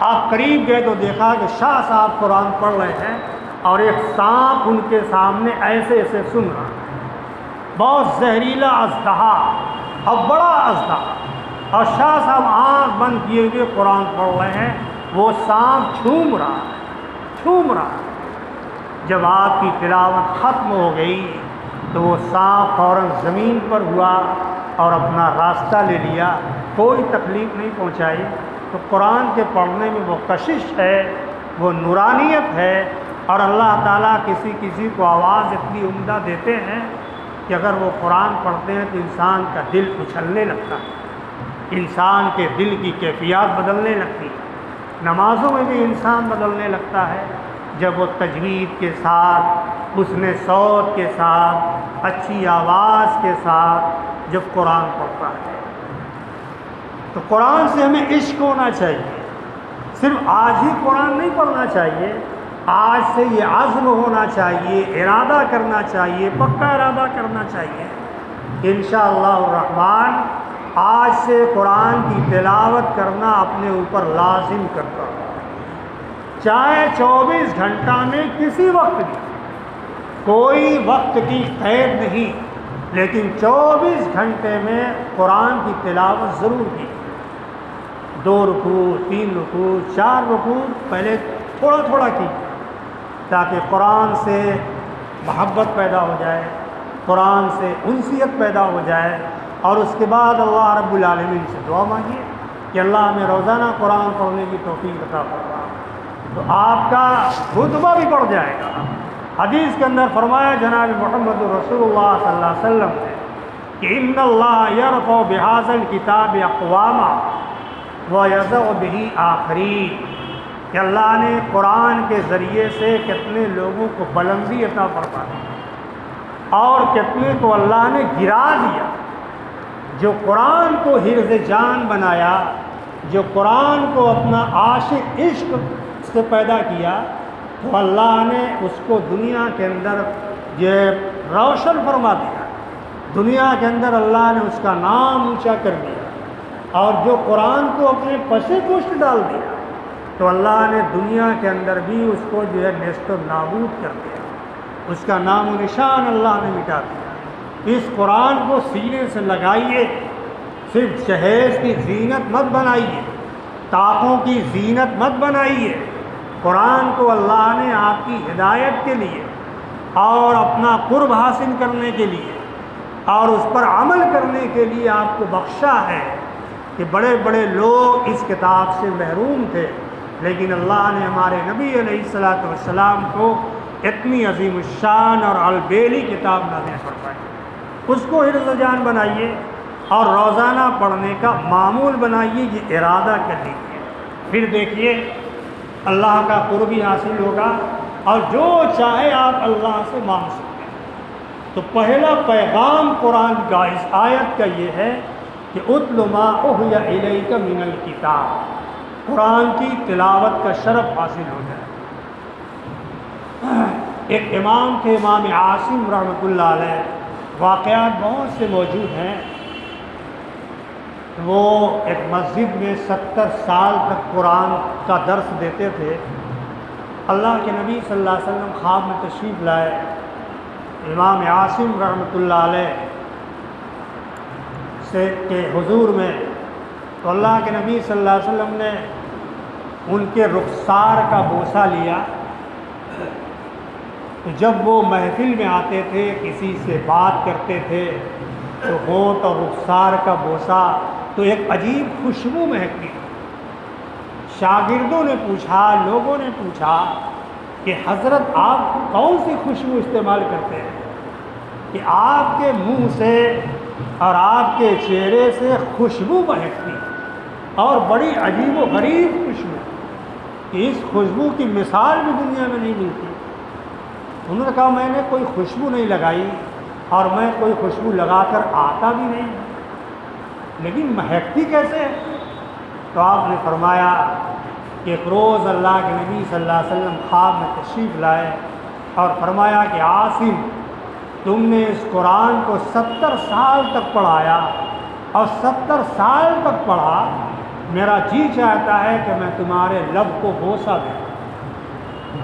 آپ قریب گئے تو دیکھا کہ شاہ صاحب قرآن پڑھ رہے ہیں اور ایک سانپ ان کے سامنے ایسے ایسے سن رہا ہے. بہت زہریلا اژدہا اور بڑا اژدہا، اور شاہ صاحب آنکھ بند کیے ہوئے قرآن پڑھ رہے ہیں. وہ سانپ چھوم رہا ہے. جب آپ کی تلاوت ختم ہو گئی تو وہ سانپ فوراً زمین پر ہوا اور اپنا راستہ لے لیا، کوئی تکلیف نہیں پہنچائی. تو قرآن کے پڑھنے میں وہ کشش ہے، وہ نورانیت ہے، اور اللہ تعالیٰ کسی کسی کو آواز اتنی عمدہ دیتے ہیں کہ اگر وہ قرآن پڑھتے ہیں تو انسان کا دل اچھلنے لگتا ہے، انسان کے دل کی کیفیات بدلنے لگتی ہے. نمازوں میں بھی انسان بدلنے لگتا ہے جب وہ تجوید کے ساتھ، حسن صوت کے ساتھ، اچھی آواز کے ساتھ جب قرآن پڑھتا ہے. تو قرآن سے ہمیں عشق ہونا چاہیے. صرف آج ہی قرآن نہیں پڑھنا چاہیے، آج سے یہ عزم ہونا چاہیے، ارادہ کرنا چاہیے، پکا ارادہ کرنا چاہیے. انشاءاللہ الرحمن آج سے قرآن کی تلاوت کرنا اپنے اوپر لازم کرتا ہوں، چاہے 24 گھنٹہ میں کسی وقت بھی، کوئی وقت کی قید نہیں، لیکن 24 گھنٹے میں قرآن کی تلاوت ضرور کی. 2 رکوع، 3 رکوع، 4 رکوع پہلے تھوڑا تھوڑا کی، تاکہ قرآن سے محبت پیدا ہو جائے، قرآن سے انسیت پیدا ہو جائے. اور اس کے بعد اللہ رب العالمین سے دعا مانگیے کہ اللہ ہمیں روزانہ قرآن پڑھنے کی توفیق عطا فرما. تو آپ کا رتبہ بھی بڑھ جائے گا. حدیث کے اندر فرمایا جناب محمد رسول اللہ صلی اللہ علیہ وسلم نے کہ ان اللہ یرفع بہذا الکتاب اقواما ویضع بہ آخرین، کہ اللہ نے قرآن کے ذریعے سے کتنے لوگوں کو بلندی عطا فرما دی اور کتنے کو اللہ نے گرا دیا. جو قرآن کو حرز جان بنایا، جو قرآن کو اپنا عاشق عشق سے پیدا کیا، تو اللہ نے اس کو دنیا کے اندر یہ روشن فرما دیا. دنیا کے اندر اللہ نے اس کا نام اونچا کر دیا، اور جو قرآن کو اپنے پس پشت ڈال دیا تو اللہ نے دنیا کے اندر بھی اس کو جو ہے نیست و نابود کر دیا. اس کا نام و نشان اللہ نے مٹا دیا. اس قرآن کو سینے سے لگائیے، صرف جہیز کی زینت مت بنائیے، طاقوں کی زینت مت بنائیے. قرآن کو اللہ نے آپ کی ہدایت کے لیے اور اپنا قرب حاصل کرنے کے لیے اور اس پر عمل کرنے کے لیے آپ کو بخشا ہے. کہ بڑے بڑے لوگ اس کتاب سے محروم تھے، لیکن اللہ نے ہمارے نبی علیہ الصلوۃ والسلام کو اتنی عظیم الشان اور البیلی کتاب نازل فرمائی. اس کو حرز جان بنائیے اور روزانہ پڑھنے کا معمول بنائیے، یہ ارادہ کر لیجیے. پھر دیکھیے اللہ کا قرب بھی حاصل ہوگا اور جو چاہے آپ اللہ سے مانگ سکتے ہیں. تو پہلا پیغام قرآن کا اس آیت کا یہ ہے کہ اتل ما اوحی الیک من الکتاب، قرآن کی تلاوت کا شرف حاصل ہو جائے. ایک امام تھے امام عاصم رحمۃ اللہ علیہ، واقعات بہت سے موجود ہیں. وہ ایک مسجد میں 70 سال تک قرآن کا درس دیتے تھے. اللہ کے نبی صلی اللہ علیہ وسلم خواب میں تشریف لائے امام عاصم رحمۃ اللہ علیہ سے کے حضور میں. تو اللہ کے نبی صلی اللہ علیہ وسلم نے ان کے رخسار کا بوسہ لیا. تو جب وہ محفل میں آتے تھے، کسی سے بات کرتے تھے، تو ہونٹ اور رخسار کا بوسہ تو ایک عجیب خوشبو مہکتی. شاگردوں نے پوچھا، لوگوں نے پوچھا کہ حضرت آپ کون سی خوشبو استعمال کرتے ہیں کہ آپ کے منہ سے اور آپ کے چہرے سے خوشبو مہکتی، اور بڑی عجیب و غریب خوشبو کہ اس خوشبو کی مثال بھی دنیا میں نہیں ملتی. انہوں نے کہا میں نے کوئی خوشبو نہیں لگائی اور میں کوئی خوشبو لگا کر آتا بھی نہیں، لیکن مہکتی کیسے ہے؟ تو آپ نے فرمایا کہ ایک روز اللہ کے نبی صلی اللہ علیہ وسلم خواب میں تشریف لائے اور فرمایا کہ عاصم، تم نے اس قرآن کو 70 سال تک پڑھایا اور 70 سال تک پڑھا، میرا جی چاہتا ہے کہ میں تمہارے لب کو بوسہ دوں۔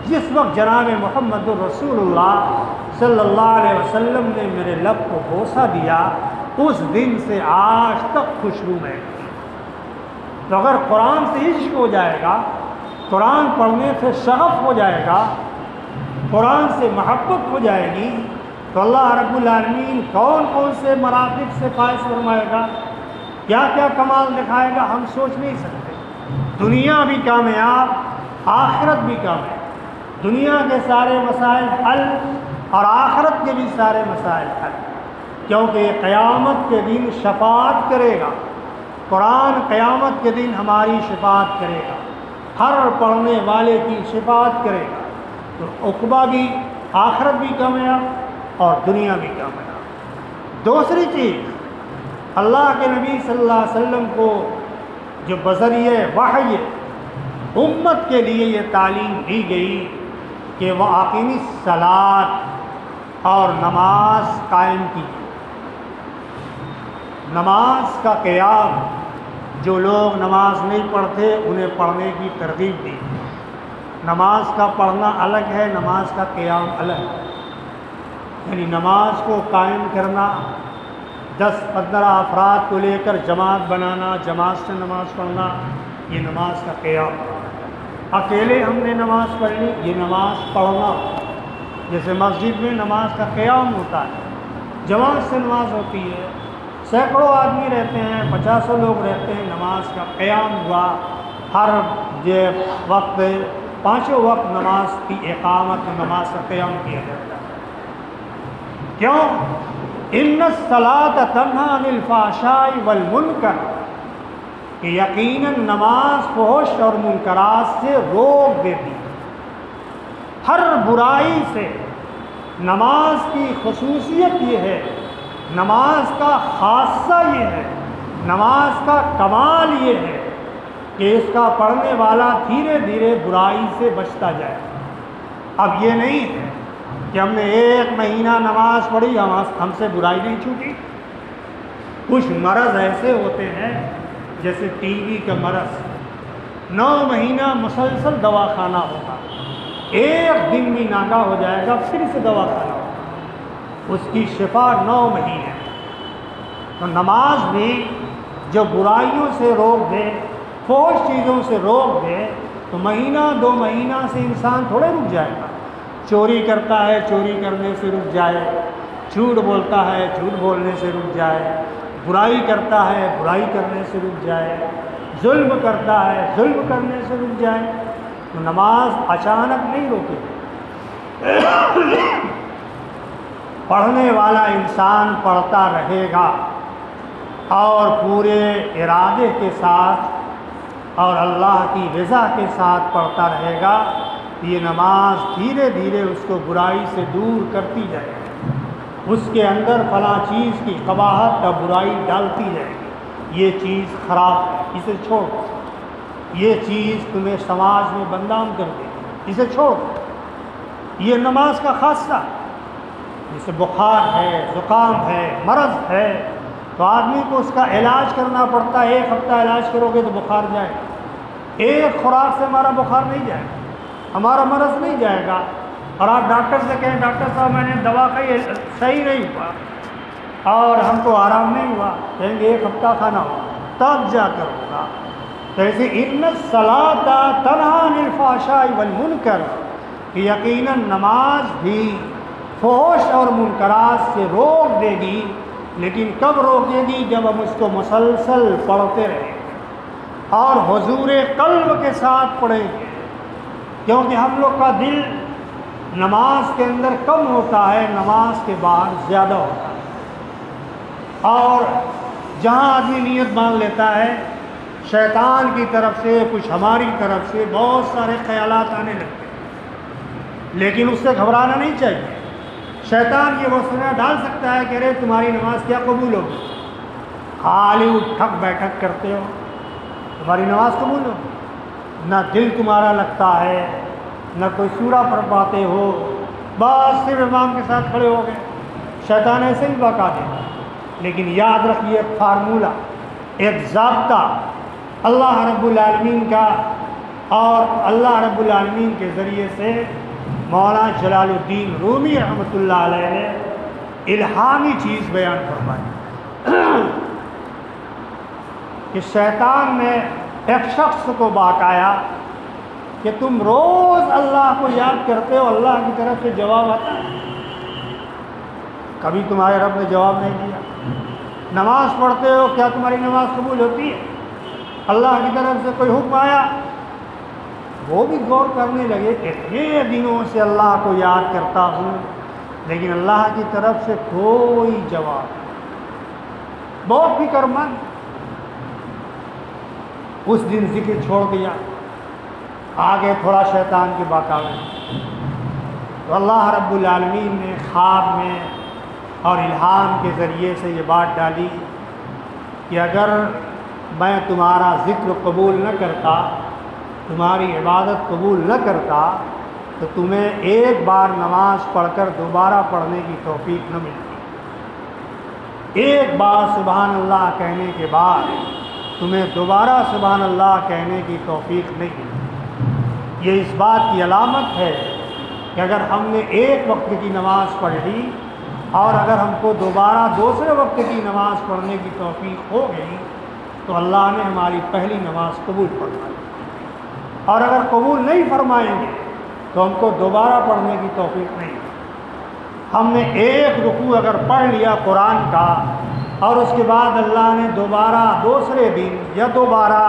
جس وقت جناب محمد الرسول اللہ صلی اللہ علیہ وسلم نے میرے لب کو بوسہ دیا، اس دن سے آج تک خوشبو میں۔ تو اگر قرآن سے عشق ہو جائے گا، قرآن پڑھنے سے شغف ہو جائے گا، قرآن سے محبت ہو جائے گی، تو اللہ رب العالمین کون کون سے مراتب سے فائز فرمائے گا، کیا کیا کمال دکھائے گا، ہم سوچ نہیں سکتے۔ دنیا بھی کامیاب، آخرت بھی کامیاب، دنیا کے سارے مسائل حل اور آخرت کے بھی سارے مسائل حل، کیونکہ یہ قیامت کے دن شفاعت کرے گا۔ قرآن قیامت کے دن ہماری شفاعت کرے گا، ہر پڑھنے والے کی شفاعت کرے گا۔ تو عقبہ بھی، آخرت بھی کامیاب اور دنیا بھی کامیاب۔ دوسری چیز، اللہ کے نبی صلی اللہ علیہ وسلم کو جو بذریعہ وحی امت کے لیے یہ تعلیم دی گئی کہ وہ اقیمی الصلاۃ اور نماز قائم کی۔ نماز کا قیام، جو لوگ نماز نہیں پڑھتے انہیں پڑھنے کی ترغیب دی۔ نماز کا پڑھنا الگ ہے، نماز کا قیام الگ ہے، یعنی نماز کو قائم کرنا، 10-15 افراد کو لے کر جماعت بنانا، جماعت سے نماز پڑھنا، یہ نماز کا قیام۔ اکیلے ہم نے نماز پڑھ لی، یہ نماز پڑھنا۔ جیسے مسجد میں نماز کا قیام ہوتا ہے، جماعت سے نماز ہوتی ہے، سینکڑوں آدمی رہتے ہیں، 50 لوگ رہتے ہیں، نماز کا قیام ہوا۔ ہر وقت 5 وقت نماز کی اقامت، نماز کا قیام کیا جاتا ہے۔ کیوں؟ ان الصلاۃ تنہی عن الفحشاء والمنکر، کہ یقیناً نماز فحش اور منکرات سے روک دیتی، ہر برائی سے۔ نماز کی خصوصیت یہ ہے، نماز کا خاصہ یہ ہے، نماز کا کمال یہ ہے کہ اس کا پڑھنے والا دھیرے دھیرے برائی سے بچتا جائے۔ اب یہ نہیں ہے کہ ہم نے 1 مہینہ نماز پڑھی، ہم سے برائی نہیں چھوٹی۔ کچھ مرض ایسے ہوتے ہیں جیسے ٹی وی کا مرض، 9 مہینہ مسلسل دواخانہ ہوگا، 1 دن بھی ناکا ہو جائے گا پھر سے دواخانہ ہوگا، اس کی شفا 9 مہینے۔ تو نماز بھی جو برائیوں سے روک دے، فحش چیزوں سے روک دے، تو مہینہ 2 مہینہ سے انسان تھوڑے رک جائے گا۔ چوری کرتا ہے، چوری کرنے سے رک جائے، جھوٹ بولتا ہے، جھوٹ بولنے سے رک جائے، برائی کرتا ہے، برائی کرنے سے رک جائے، ظلم کرتا ہے، ظلم کرنے سے رک جائے۔ تو نماز اچانک نہیں روکے، پڑھنے والا انسان پڑھتا رہے گا اور پورے ارادے کے ساتھ اور اللہ کی رضا کے ساتھ پڑھتا رہے گا، یہ نماز دھیرے دھیرے اس کو برائی سے دور کرتی جائے گی، اس کے اندر فلاں چیز کی قباحت یا برائی ڈالتی جائے گی، یہ چیز خراب ہے، اسے چھوڑ، یہ چیز تمہیں سماج میں بدنام کر دے گی، اسے چھوڑ۔ یہ نماز کا خاصہ، جیسے بخار ہے، زکام ہے، مرض ہے، تو آدمی کو اس کا علاج کرنا پڑتا ہے۔ 1 ہفتہ علاج کرو گے تو بخار جائے گا، 1 خوراک سے ہمارا بخار نہیں جائے گا، ہمارا مرض نہیں جائے گا۔ اور آپ ڈاکٹر سے کہیں ڈاکٹر صاحب میں نے دوا کھائی صحیح نہیں ہوا اور ہم کو آرام نہیں ہوا، کہیں گے 1 ہفتہ کھانا ہوگا تب جا کر ہوگا۔ تو ایسے ان الصلاۃ تنہی عن الفحشاء والمنکر، کہ یقیناً نماز بھی فحش اور منکرات سے روک دے گی، لیکن کب روکے گی؟ جب ہم اس کو مسلسل پڑھتے رہیں گے اور حضور قلب کے ساتھ پڑھیں گے، کیونکہ ہم لوگ کا دل نماز کے اندر کم ہوتا ہے، نماز کے بعد زیادہ ہوتا ہے۔ اور جہاں آدمی نیت مان لیتا ہے، شیطان کی طرف سے، کچھ ہماری طرف سے بہت سارے خیالات آنے لگتے ہیں، لیکن اس سے گھبرانا نہیں چاہیے۔ شیطان یہ وسوسہ ڈال سکتا ہے کہ ارے تمہاری نماز کیا قبول ہوگی، خالی اٹھک بیٹھک کرتے ہو، تمہاری نماز قبول ہوگی؟ نہ دل تمہارا لگتا ہے، نہ کوئی سورہ پڑھ پاتے ہو، بس صرف امام کے ساتھ کھڑے ہو گئے۔ شیطان ایسے ہی بہکا دیتا ہے، لیکن یاد رکھیے فارمولہ، ایک ضابطہ اللہ رب العالمین کا، اور اللہ رب العالمین کے ذریعے سے مولانا جلال الدین رومی رحمۃ اللہ علیہ نے الہامی چیز بیان فرمائی کہ شیطان نے ایک شخص کو بہکایا کہ تم روز اللہ کو یاد کرتے ہو، اللہ کی طرف سے جواب آتا ہے، کبھی تمہارے رب نے جواب نہیں دیا۔ نماز پڑھتے ہو، کیا تمہاری نماز قبول ہوتی ہے؟ اللہ کی طرف سے کوئی حکم آیا؟ وہ بھی غور کرنے لگے کہ اتنے دنوں سے اللہ کو یاد کرتا ہوں لیکن اللہ کی طرف سے کوئی جواب نہیں، بہت فکر مند۔ اس دن ذکر چھوڑ دیا، آگے تھوڑا شیطان کی بہکاوے، تو اللہ رب العالمین نے خواب میں اور الہام کے ذریعے سے یہ بات ڈالی کہ اگر میں تمہارا ذکر قبول نہ کرتا، تمہاری عبادت قبول نہ کرتا، تو تمہیں ایک بار نماز پڑھ کر دوبارہ پڑھنے کی توفیق نہ ملتی، ایک بار سبحان اللہ کہنے کے بعد تمہیں دوبارہ سبحان اللہ کہنے کی توفیق نہیں ملتی۔ یہ اس بات کی علامت ہے کہ اگر ہم نے ایک وقت کی نماز پڑھ لی اور اگر ہم کو دوبارہ دوسرے وقت کی نماز پڑھنے کی توفیق ہو گئی تو اللہ نے ہماری پہلی نماز قبول فرمائی، اور اگر قبول نہیں فرمائیں گے تو ہم کو دوبارہ پڑھنے کی توفیق نہیں۔ ہم نے ایک رکوع اگر پڑھ لیا قرآن کا اور اس کے بعد اللہ نے دوبارہ دوسرے دن یا دوبارہ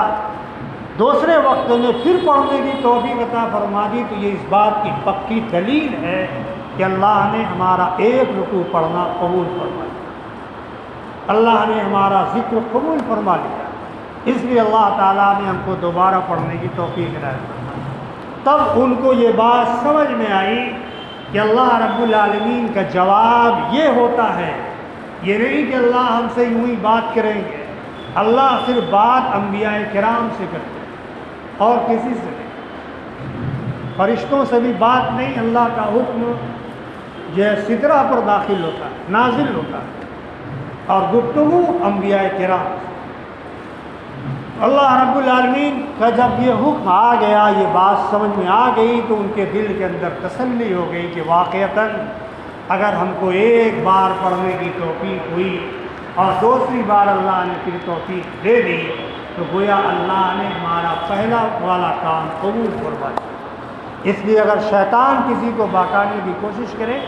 دوسرے وقت میں پھر پڑھنے کی توفیق عطا فرما دی، تو یہ اس بات کی پکی دلیل ہے کہ اللہ نے ہمارا ایک رکوع پڑھنا قبول فرما لیا، اللہ نے ہمارا ذکر قبول فرما لیا، اس لیے اللہ تعالیٰ نے ہم کو دوبارہ پڑھنے کی توفیق عنایت فرمائی۔ تب ان کو یہ بات سمجھ میں آئی کہ اللہ رب العالمین کا جواب یہ ہوتا ہے، یہ نہیں کہ اللہ ہم سے یوں ہی بات کریں گے، اللہ صرف بات انبیاء کرام سے کرتے ہیں اور کسی سے نہیں، فرشتوں سے بھی بات نہیں، اللہ کا حکم جو ہے سدرہ پر داخل ہوتا ہے، نازل ہوتا ہے، اور گفتگو انبیاء کرام سے۔ اللہ رب العالمین کا جب یہ حکم آ گیا، یہ بات سمجھ میں آ گئی، تو ان کے دل کے اندر تسلی ہو گئی کہ واقعتاً اگر ہم کو ایک بار پڑھنے کی توفیق ہوئی اور دوسری بار اللہ نے پھر توفیق دے دی تو گویا اللہ نے ہمارا پہلا والا کام قبول فرما دیا۔ اس لیے اگر شیطان کسی کو بہکانے کی کوشش کرے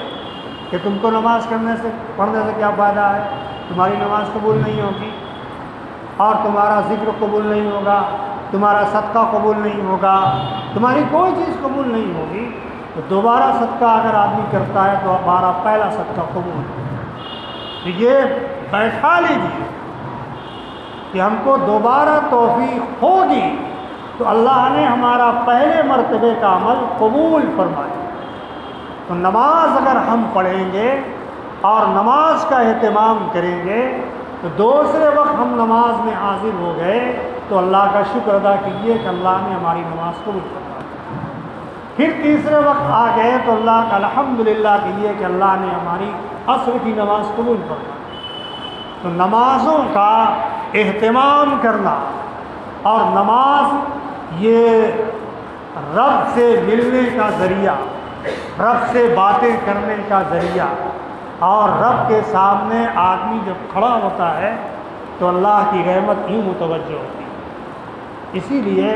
کہ تم کو نماز پڑھنے سے کیا فائدہ ہے، تمہاری نماز قبول نہیں ہوگی اور تمہارا ذکر قبول نہیں ہوگا، تمہارا صدقہ قبول نہیں ہوگا، تمہاری کوئی چیز قبول نہیں ہوگی، تو دوبارہ صدقہ اگر آدمی کرتا ہے تو ہمارا پہلا صدقہ قبول ہوگا۔ تو یہ بیٹھا لیجیے کہ ہم کو دوبارہ توفیق ہوگی تو اللہ نے ہمارا پہلے مرتبے کا عمل قبول فرمایا۔ تو نماز اگر ہم پڑھیں گے اور نماز کا اہتمام کریں گے تو دوسرے وقت ہم نماز میں حاضر ہو گئے تو اللہ کا شکر ادا کیجیے کہ اللہ نے ہماری نماز قبول فرمائی۔ پھر تیسرے وقت آ گئے تو اللہ کا الحمدللہ کیجیے کہ اللہ نے ہماری عصر کی نماز قبول فرمائی۔ تو نمازوں کا اہتمام کرنا اور نماز یہ رب سے ملنے کا ذریعہ، رب سے باتیں کرنے کا ذریعہ، اور رب کے سامنے آدمی جب کھڑا ہوتا ہے تو اللہ کی رحمت یوں متوجہ ہوتی ہے۔ اسی لیے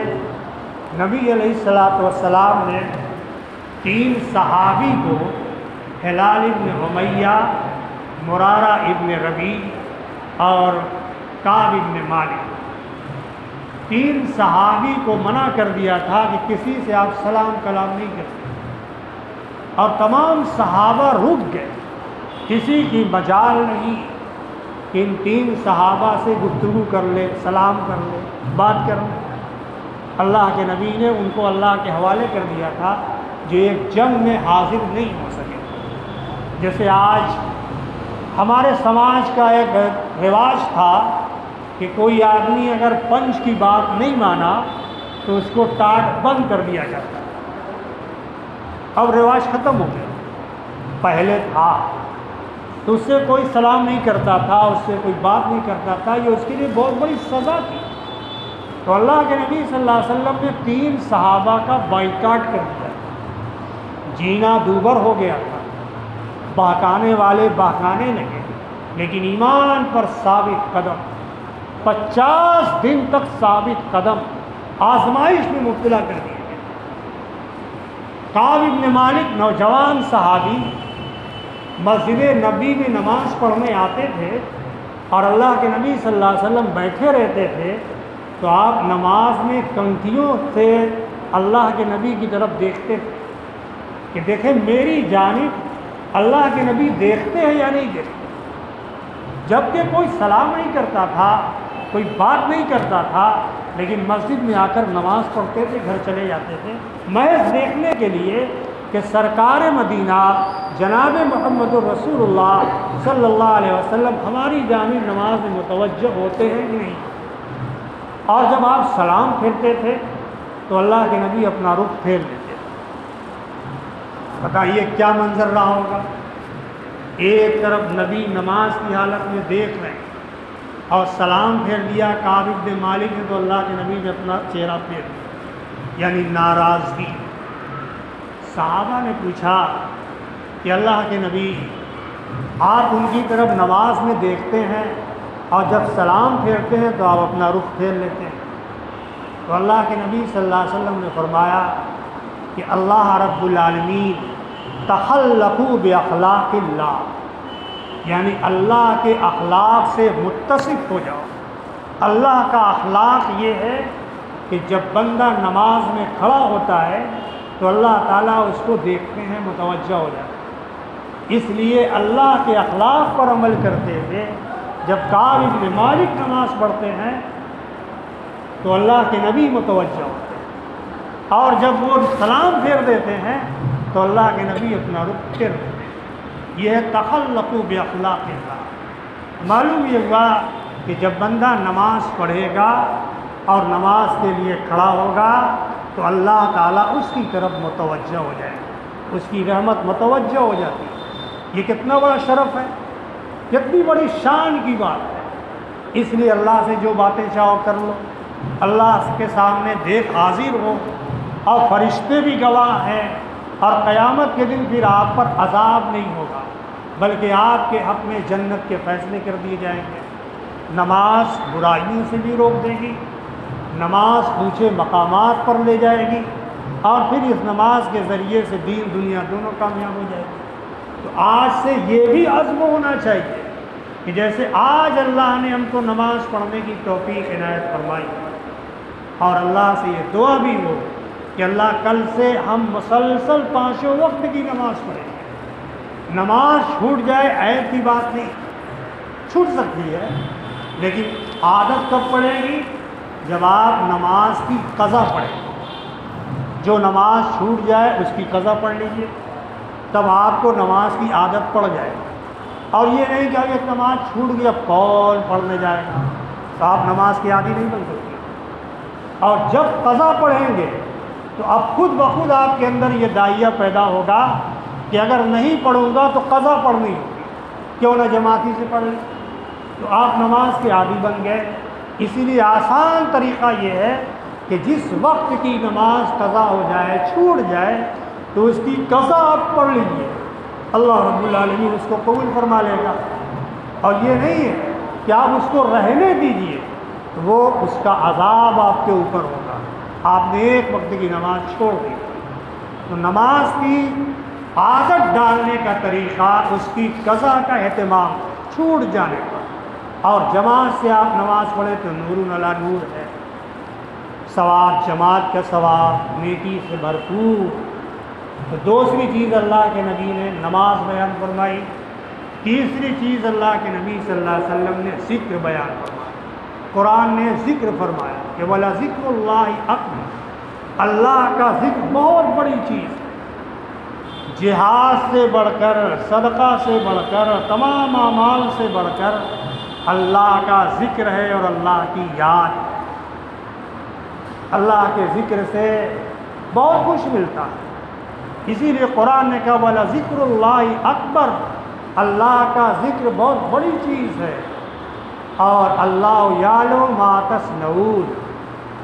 نبی علیہ السلام نے 3 صحابی کو، ہلال ابن امیہ، مرارہ ابن ربیع اور کعب ابن مالک، 3 صحابی کو منع کر دیا تھا کہ کسی سے آپ سلام کلام نہیں کرتے، اور تمام صحابہ رک گئے، کسی کی مجال نہیں کہ ان 3 صحابہ سے گفتگو کر لے، سلام کر لے، بات کر لے۔ اللہ کے نبی نے ان کو اللہ کے حوالے کر دیا تھا جو ایک جنگ میں حاضر نہیں ہو سکے۔ جیسے آج ہمارے سماج کا ایک رواج تھا کہ کوئی آدمی اگر پنچ کی بات نہیں مانا تو اس کو ٹاٹ بند کر دیا جاتا، اب رواج ختم ہو گیا، پہلے تھا۔ تو اس سے کوئی سلام نہیں کرتا تھا، اس سے کوئی بات نہیں کرتا تھا، یہ اس کے لیے بہت بڑی سزا تھی۔ تو اللہ کے نبی صلی اللہ علیہ وسلم نے 3 صحابہ کا بائیکاٹ کر دیا، جینا دوبر ہو گیا تھا، بہکانے والے بہکانے لگے، لیکن ایمان پر ثابت قدم، 50 دن تک ثابت قدم، آزمائش میں مبتلا کر دیا گیا۔ کعب بن مالک نوجوان صحابی مسجد نبی میں نماز پڑھنے آتے تھے اور اللہ کے نبی صلی اللہ علیہ وسلم بیٹھے رہتے تھے، تو آپ نماز میں کنکھیوں سے اللہ کے نبی کی طرف دیکھتے تھے کہ دیکھیں میری جانب اللہ کے نبی دیکھتے ہیں یا نہیں دیکھتے، جبکہ کوئی سلام نہیں کرتا تھا، کوئی بات نہیں کرتا تھا، لیکن مسجد میں آ کر نماز پڑھتے تھے، گھر چلے جاتے تھے، محض دیکھنے کے لیے کہ سرکار مدینہ جناب محمد الرسول اللہ صلی اللہ علیہ وسلم ہماری جانب نماز میں متوجہ ہوتے ہیں کہ نہیں۔ اور جب آپ سلام پھیرتے تھے تو اللہ کے نبی اپنا رخ پھیر لیتے تھے۔ بتائیے کیا منظر رہا ہوگا، ایک طرف نبی نماز کی حالت میں دیکھ رہے ہیں اور سلام پھیر دیا کعب بن مالک نے، تو اللہ کے نبی نے اپنا چہرہ پھیر دیا، یعنی ناراضگی۔ صحابہ نے پوچھا کہ اللہ کے نبی آپ ان کی طرف نماز میں دیکھتے ہیں اور جب سلام پھیرتے ہیں تو آپ اپنا رخ پھیر لیتے ہیں۔ تو اللہ کے نبی صلی اللہ علیہ وسلم نے فرمایا کہ اللہ رب العالمین تخلقوا باخلاق اللہ، یعنی اللہ کے اخلاق سے متصف ہو جاؤ۔ اللہ کا اخلاق یہ ہے کہ جب بندہ نماز میں کھڑا ہوتا ہے تو اللہ تعالیٰ اس کو دیکھتے ہیں، متوجہ ہو جاتے ہیں۔ اس لیے اللہ کے اخلاق پر عمل کرتے ہوئے جب کعب بن مالک نماز پڑھتے ہیں تو اللہ کے نبی متوجہ ہوتے ہیں، اور جب وہ سلام پھیر دیتے ہیں تو اللہ کے نبی اپنا رخ پھیر دیتے ہیں۔ یہ ہے تخلقوا باخلاق اللہ۔ معلوم یہ ہوا کہ جب بندہ نماز پڑھے گا اور نماز کے لیے کھڑا ہوگا تو اللہ تعالیٰ اس کی طرف متوجہ ہو جائے، اس کی رحمت متوجہ ہو جاتی ہے۔ یہ کتنا بڑا شرف ہے، کتنی بڑی شان کی بات ہے۔ اس لیے اللہ سے جو باتیں چاہو کر لو، اللہ کے سامنے دیکھ حاضر ہو، اور فرشتے بھی گواہ ہیں، اور قیامت کے دن پھر آپ پر عذاب نہیں ہوگا بلکہ آپ کے حق میں جنت کے فیصلے کر دیے جائیں گے۔ نماز برائیوں سے بھی روک دے گی، نماز اونچے مقامات پر لے جائے گی، اور پھر اس نماز کے ذریعے سے دین دنیا دونوں کامیاب ہو جائے گی۔ تو آج سے یہ بھی عزم ہونا چاہیے کہ جیسے آج اللہ نے ہم کو نماز پڑھنے کی توفیق عنایت فرمائی، اور اللہ سے یہ دعا بھی ہو کہ اللہ کل سے ہم مسلسل 5 وقت کی نماز پڑھیں گے۔ نماز چھوٹ جائے عیب کی بات نہیں، چھوٹ سکتی ہے، لیکن عادت کب پڑے گی؟ جب آپ نماز کی قضا پڑھیں۔ جو نماز چھوٹ جائے اس کی قضا پڑھ لیجئے، تب آپ کو نماز کی عادت پڑ جائے گی۔ اور یہ نہیں کہ اب ایک نماز چھوٹ گئی اب کون پڑھنے جائے گا، تو آپ نماز کی عادی نہیں بن سکتی۔ اور جب قضا پڑھیں گے تو اب خود بخود آپ کے اندر یہ داعیہ پیدا ہوگا کہ اگر نہیں پڑھوں گا تو قضا پڑھنی ہوگی، کیوں نہ جماعتی سے پڑھ لیں۔ تو آپ نماز کے عادی بن گئے۔ اسی لیے آسان طریقہ یہ ہے کہ جس وقت کی نماز قضا ہو جائے، چھوٹ جائے، تو اس کی قضا آپ پڑھ لیجیے، اللہ رب العالمین اس کو قبول فرما لے گا۔ اور یہ نہیں ہے کہ آپ اس کو رہنے دیجیے، وہ اس کا عذاب آپ کے اوپر ہوگا، آپ نے ایک وقت کی نماز چھوڑ دی۔ تو نماز کی عادت ڈالنے کا طریقہ اس کی قضا کا اہتمام چھوٹ جانے پر، اور جماعت سے آپ نماز پڑھیں تو نور علی نور ہے، ثواب جماعت کا ثواب، نیکی سے بھرپور۔ تو دوسری چیز اللہ کے نبی نے نماز بیان فرمائی۔ تیسری چیز اللہ کے نبی صلی اللہ علیہ وسلم نے ذکر بیان فرمایا۔ قرآن نے ذکر فرمایا کہ وَلَا ذِكْرُ اللَّهِ أَكْبَرُ، اللہ کا ذکر بہت بڑی چیز ہے، جہاد سے بڑھ کر، صدقہ سے بڑھ کر، تمام اعمال سے بڑھ کر اللہ کا ذکر ہے اور اللہ کی یاد ہے۔ اللہ کے ذکر سے بہت کچھ ملتا ہے، اسی لیے قرآن نے کہا وَلَا ذِكْرُ اللَّهِ أَكْبَرُ، اللہ کا ذکر بہت بڑی چیز ہے، اور اللہ یعلم ما تصنعون،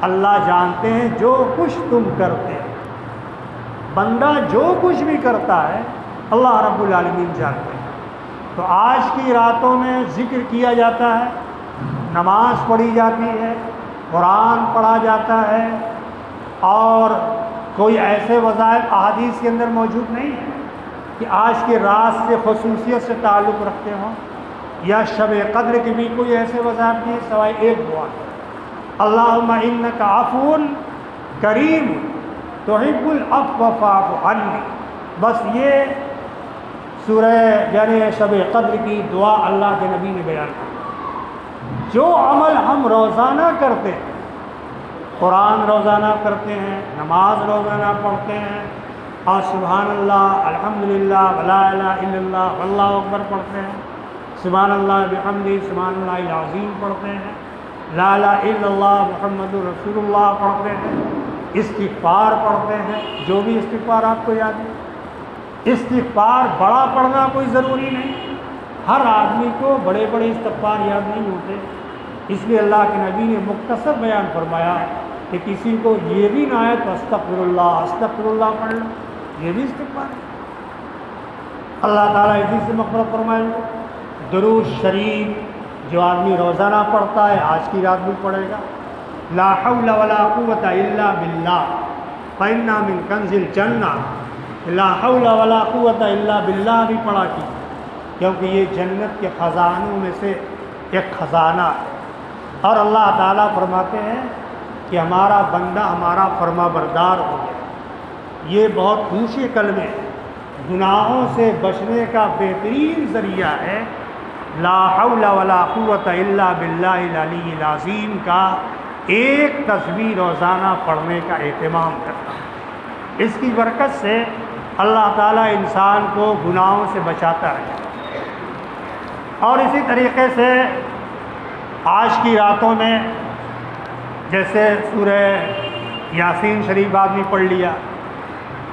اللہ جانتے ہیں جو کچھ تم کرتے ہیں۔ بندہ جو کچھ بھی کرتا ہے اللہ رب العالمین جانتے ہیں۔ تو آج کی راتوں میں ذکر کیا جاتا ہے، نماز پڑھی جاتی ہے، قرآن پڑھا جاتا ہے، اور کوئی ایسے وظائف احادیث کے اندر موجود نہیں ہے کہ آج کے رات سے خصوصیت سے تعلق رکھتے ہوں، یا شب قدر کے بھی کوئی ایسے وظائف نہیں سوائے ایک دعا، اللہم انک عفو کریم تحب العفو فاعف عنی۔ بس یہ سورہ یعنی شب قدر کی دعا اللہ کے نبی نے بیان کی۔ جو عمل ہم روزانہ کرتے ہیں، قرآن روزانہ کرتے ہیں، نماز روزانہ پڑھتے ہیں، اور سبحان اللہ الحمدللہ ولا الہ الا اللہ واللہ اکبر پڑھتے ہیں، سبحان اللہ بحمدہ سبحان اللہ العظیم پڑھتے ہیں، لا الہ الا اللہ محمد رسول اللہ پڑھتے ہیں، استغفار پڑھتے ہیں، جو بھی استغفار آپ کو یاد ہے۔ استغفار بڑا پڑھنا کوئی ضروری نہیں، ہر آدمی کو بڑے بڑے استغفار یاد نہیں ہوتے، اس لیے اللہ کے نبی نے مختصر بیان فرمایا کہ کسی کو یہ بھی نہ آئے تو استغفر اللہ پڑھ لو، یہ بھی استغفار ہے۔ اللہ تعالیٰ اسی سے مغفرت فرمائے۔ درود شریف جو آدمی روزانہ پڑھتا ہے آج کی رات بھی پڑھے گا، لا حول ولا قوة الا باللہ فإنا من کنز الجنہ، لا حول ولا قوة الا باللہ بھی پڑھا کی، کیونکہ یہ جنت کے خزانوں میں سے ایک خزانہ ہے، اور اللہ تعالیٰ فرماتے ہیں کہ ہمارا بندہ ہمارا فرما بردار ہو گیا۔ یہ بہت اونچے کلمے ہیں، گناہوں سے بچنے کا بہترین ذریعہ ہے لا حول ولا قوة الا باللہ العلی العظیم کا ایک تسبیح روزانہ پڑھنے کا اہتمام کرنا۔ اس کی برکت سے اللہ تعالیٰ انسان کو گناہوں سے بچاتا ہے۔ اور اسی طریقے سے آج کی راتوں میں جیسے سورہ یاسین شریف آدمی پڑھ لیا،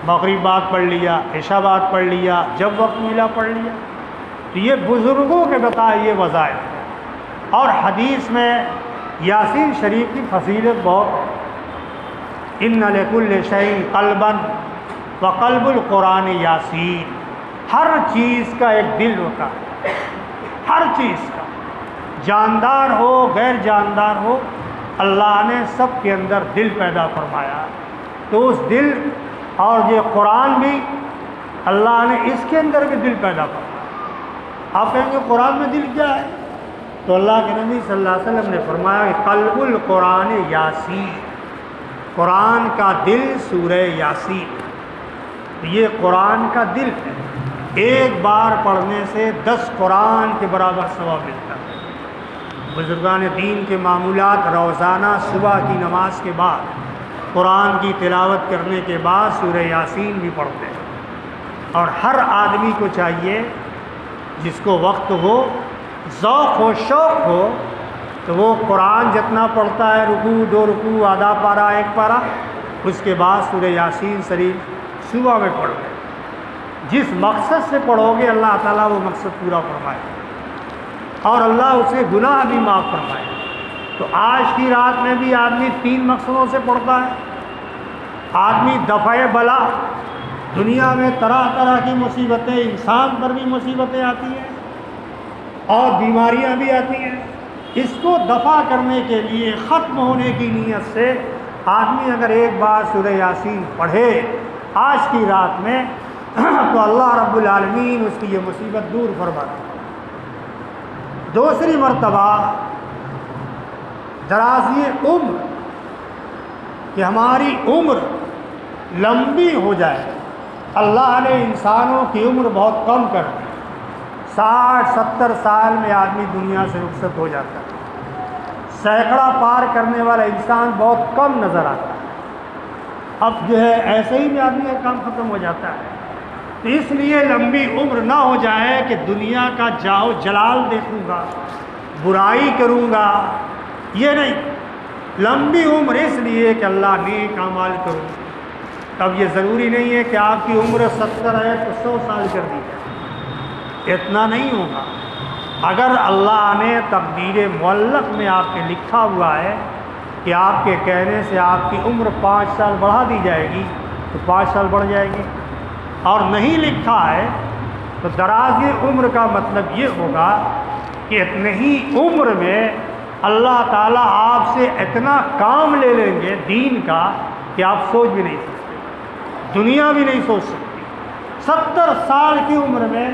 مغرب بعد پڑھ لیا، عشاء بعد پڑھ لیا، جب وقت ملا پڑھ لیا، تو یہ بزرگوں کے بتائے یہ وظائف۔ اور حدیث میں یاسین شریف کی فضیلت بہت، ان لکل شیء قلبا وقلب القرآن یاسین، ہر چیز کا ایک دل ہوتا ہے، ہر چیز کا، جاندار ہو غیر جاندار ہو، اللہ نے سب کے اندر دل پیدا فرمایا۔ تو اس دل اور یہ قرآن بھی اللہ نے اس کے اندر بھی دل پیدا فرمایا۔ آپ کہیں گے قرآن میں دل کیا ہے؟ تو اللہ کے نبی صلی اللہ علیہ وسلم نے فرمایا کہ قلب القرآن یاسین، قرآن کا دل سورہ یاسین، یہ قرآن کا دل ہے، ایک بار پڑھنے سے 10 قرآن کے برابر ثواب ملتا ہے۔ بزرگان دین کے معمولات روزانہ صبح کی نماز کے بعد قرآن کی تلاوت کرنے کے بعد سورہ یاسین بھی پڑھتے ہیں، اور ہر آدمی کو چاہیے جس کو وقت ہو، ذوق ہو، شوق ہو، تو وہ قرآن جتنا پڑھتا ہے، رکوع 2 رکوع آدھا پارہ 1 پارہ، اس کے بعد سورہ یاسین شریف صبح میں پڑھو۔ جس مقصد سے پڑھو گے اللہ تعالیٰ وہ مقصد پورا فرمائے، اور اللہ اسے گناہ بھی معاف فرمائے۔ تو آج کی رات میں بھی آدمی 3 مقصدوں سے پڑھتا ہے۔ آدمی دفع بلا، دنیا میں طرح طرح کی مصیبتیں، انسان پر بھی مصیبتیں آتی ہیں اور بیماریاں بھی آتی ہیں، اس کو دفع کرنے کے لیے ختم ہونے کی نیت سے آدمی اگر ایک بار سورہ یاسین پڑھے آج کی رات میں تو اللہ رب العالمین اس کی یہ مصیبت دور فرماتا ہے۔ دوسری مرتبہ درازی عمر، کہ ہماری عمر لمبی ہو جائے۔ اللہ نے انسانوں کی عمر بہت کم کر دی، 60-70 سال میں آدمی دنیا سے رخصت ہو جاتا ہے، سینکڑا پار کرنے والا انسان بہت کم نظر آتا ہے۔ اب جو ہے ایسے ہی میں آدمی کا کام ختم ہو جاتا ہے۔ تو اس لیے لمبی عمر نہ ہو جائے کہ دنیا کا جاؤ جلال دیکھوں گا، برائی کروں گا، یہ نہیں۔ لمبی عمر اس لیے کہ اللہ نیک اعمال کروں۔ اب یہ ضروری نہیں ہے کہ آپ کی عمر 70 ہے تو 100 سال کر دی جائے، اتنا نہیں ہوگا۔ اگر اللہ نے تقدیر معلق میں آپ کے لکھا ہوا ہے کہ آپ کے کہنے سے آپ کی عمر 5 سال بڑھا دی جائے گی تو 5 سال بڑھ جائے گی، اور نہیں لکھا ہے تو دراز عمر کا مطلب یہ ہوگا کہ اتنے ہی عمر میں اللہ تعالیٰ آپ سے اتنا کام لے لیں گے دین کا کہ آپ سوچ بھی نہیں سکتے، دنیا بھی نہیں سوچ سکتی۔ 70 سال کی عمر میں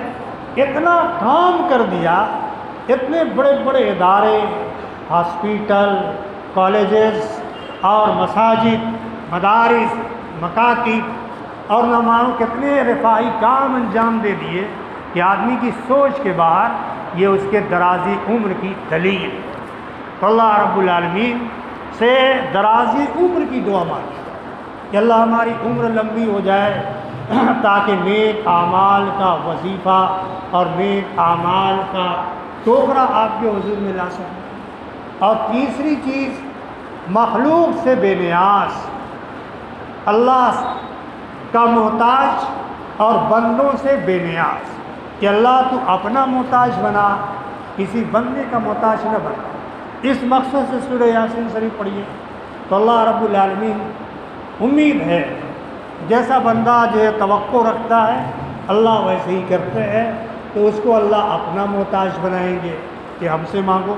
اتنا کام کر دیا، اتنے بڑے بڑے ادارے، ہاسپیٹل، کالجز اور مساجد، مدارس، مکاتب اور نہ معلوم کتنے رفاہی کام انجام دے دیے کہ آدمی کی سوچ کے باہر یہ اس کے درازی عمر کی دلیل۔ تو اللہ رب العالمین سے درازی عمر کی دعا مانگی کہ اللہ ہماری عمر لمبی ہو جائے تاکہ نیک اعمال کا وظیفہ اور نیک اعمال کا ٹوکرا آپ کے حضور میں لا سکیں۔ اور تیسری چیز، مخلوق سے بے نیاز، اللہ کا محتاج اور بندوں سے بے نیاز، کہ اللہ تو اپنا محتاج بنا، کسی بندے کا محتاج نہ بنا۔ اس مقصد سے سورہ یاسین شریف پڑھیے تو اللہ رب العالمین امید ہے جیسا بندہ جو ہے توقع رکھتا ہے اللہ ویسے ہی کرتے ہیں، تو اس کو اللہ اپنا محتاج بنائیں گے کہ ہم سے مانگو،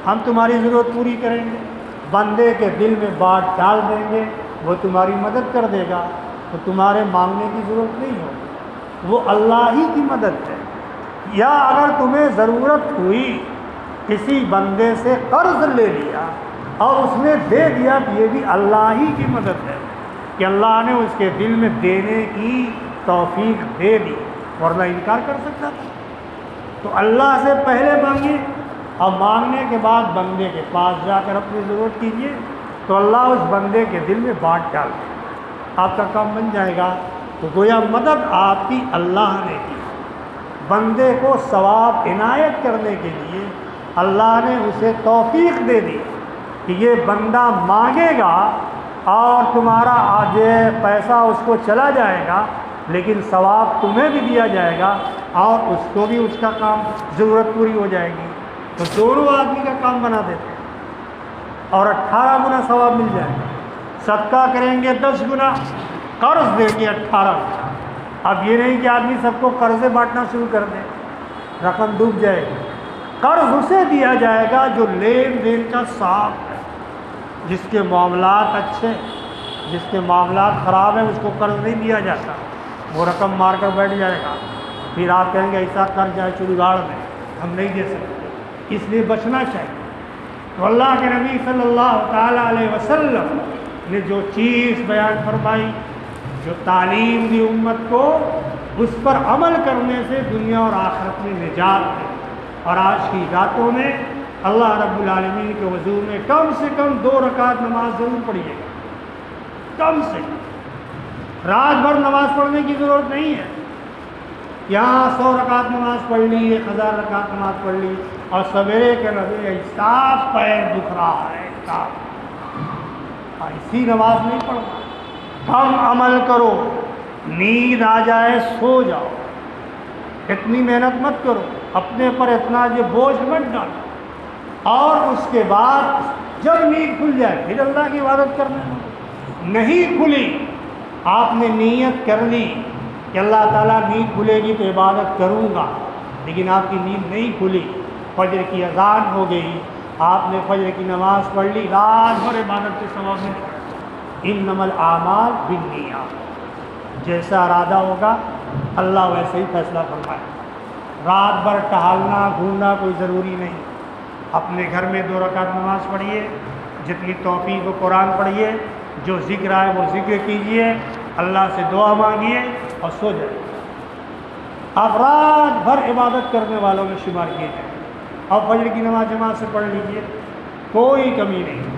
ہم تمہاری ضرورت پوری کریں گے۔ بندے کے دل میں بات ڈال دیں گے، وہ تمہاری مدد کر دے گا، تو تمہارے مانگنے کی ضرورت نہیں ہوگی، وہ اللہ ہی کی مدد ہے۔ یا اگر تمہیں ضرورت ہوئی، کسی بندے سے قرض لے لیا اور اس نے دے دیا، تو یہ بھی اللہ ہی کی مدد ہے کہ اللہ نے اس کے دل میں دینے کی توفیق دے دی، ورنہ انکار کر سکتا تھا۔ تو اللہ سے پہلے مانگیے اور مانگنے کے بعد بندے کے پاس جا کر اپنی ضرورت کیجیے، تو اللہ اس بندے کے دل میں بات ڈال دے، آپ کا کام بن جائے گا۔ تو گویا مدد آپ کی اللہ نے کی، بندے کو ثواب عنایت کرنے کے لیے اللہ نے اسے توفیق دے دی کہ یہ بندہ مانگے گا اور تمہارا آج پیسہ اس کو چلا جائے گا، لیکن ثواب تمہیں بھی دیا جائے گا اور اس کو بھی اس کا کام ضرورت پوری ہو جائے گی، تو دونوں آدمی کا کام بنا دیتے ہیں اور 18 گنا ثواب مل جائے گا۔ صدقہ کریں گے 10 گنا، قرض دیں گے 18 گنا۔ اب یہ نہیں کہ آدمی سب کو قرضے بانٹنا شروع کر دے، رقم ڈوب جائے گی۔ قرض اسے دیا جائے گا جو لین دین کا صاف ہے، جس کے معاملات اچھے، جس کے معاملات خراب ہیں اس کو قرض نہیں دیا جاتا، وہ رقم مار کر بیٹھ جائے گا، پھر آپ کہیں گے ایسا قرض جائے چڑگاڑ میں ہم نہیں دے سکتے، اس لیے بچنا چاہیے۔ تو اللہ کے نبی صلی اللہ تعالیٰ علیہ وسلم نے جو چیز بیان فرمائی، جو تعلیم دی امت کو، اس پر عمل کرنے سے دنیا اور آخرت میں نجات ہے۔ اور آج کی راتوں میں اللہ رب العالمین کے حضور میں کم سے کم 2 رکعت نماز ضرور پڑھیے گا، کم سے کم۔ رات بھر نماز پڑھنے کی ضرورت نہیں ہے، یہاں 100 رکعت نماز پڑھ لی، 1000 رکعت نماز پڑھ لی، اور سویرے کے نبی صاف پیر دکھ رہا ہے، ایسی نماز نہیں پڑھنا۔ کم عمل کرو، نیند آ جائے سو جاؤ، اتنی محنت مت کرو، اپنے پر اتنا یہ بوجھ مت ڈالو، اور اس کے بعد جب نیند کھل جائے پھر اللہ کی عبادت کرنا۔ نہیں کھلی، آپ نے نیت کر لی کہ اللہ تعالیٰ نیند کھلے گی تو عبادت کروں گا، لیکن آپ کی نیند نہیں کھلی، فجر کی اذان ہو گئی، آپ نے فجر کی نماز پڑھ لی، رات بھر عبادت کے ثواب میں انما الاعمال بالنیات، جیسا ارادہ ہوگا اللہ ویسے ہی فیصلہ فرمائے۔ رات بھر ٹہلنا گھومنا کوئی ضروری نہیں، اپنے گھر میں 2 رکعت نماز پڑھیے، جتنی توفیق و قرآن پڑھیے، جو ذکر آئے وہ ذکر کیجیے، اللہ سے دعا مانگیے اور سو جائیے۔ آپ رات بھر عبادت کرنے والوں میں شمار کیے جائیں، اور فجر کی نماز جماعت سے پڑھ لیجیے، کوئی کمی نہیں۔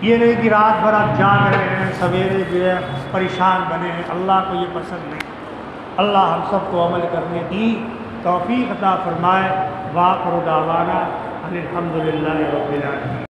یہ نہیں کہ رات بھر آپ جاگ رہے ہیں، سویرے جو ہے پریشان بنے ہیں، اللہ کو یہ پسند نہیں۔ اللہ ہم سب کو عمل کرنے کی توفیق عطا فرمائے۔ وآخر دعوانا ان الحمد للہ رب العالمین۔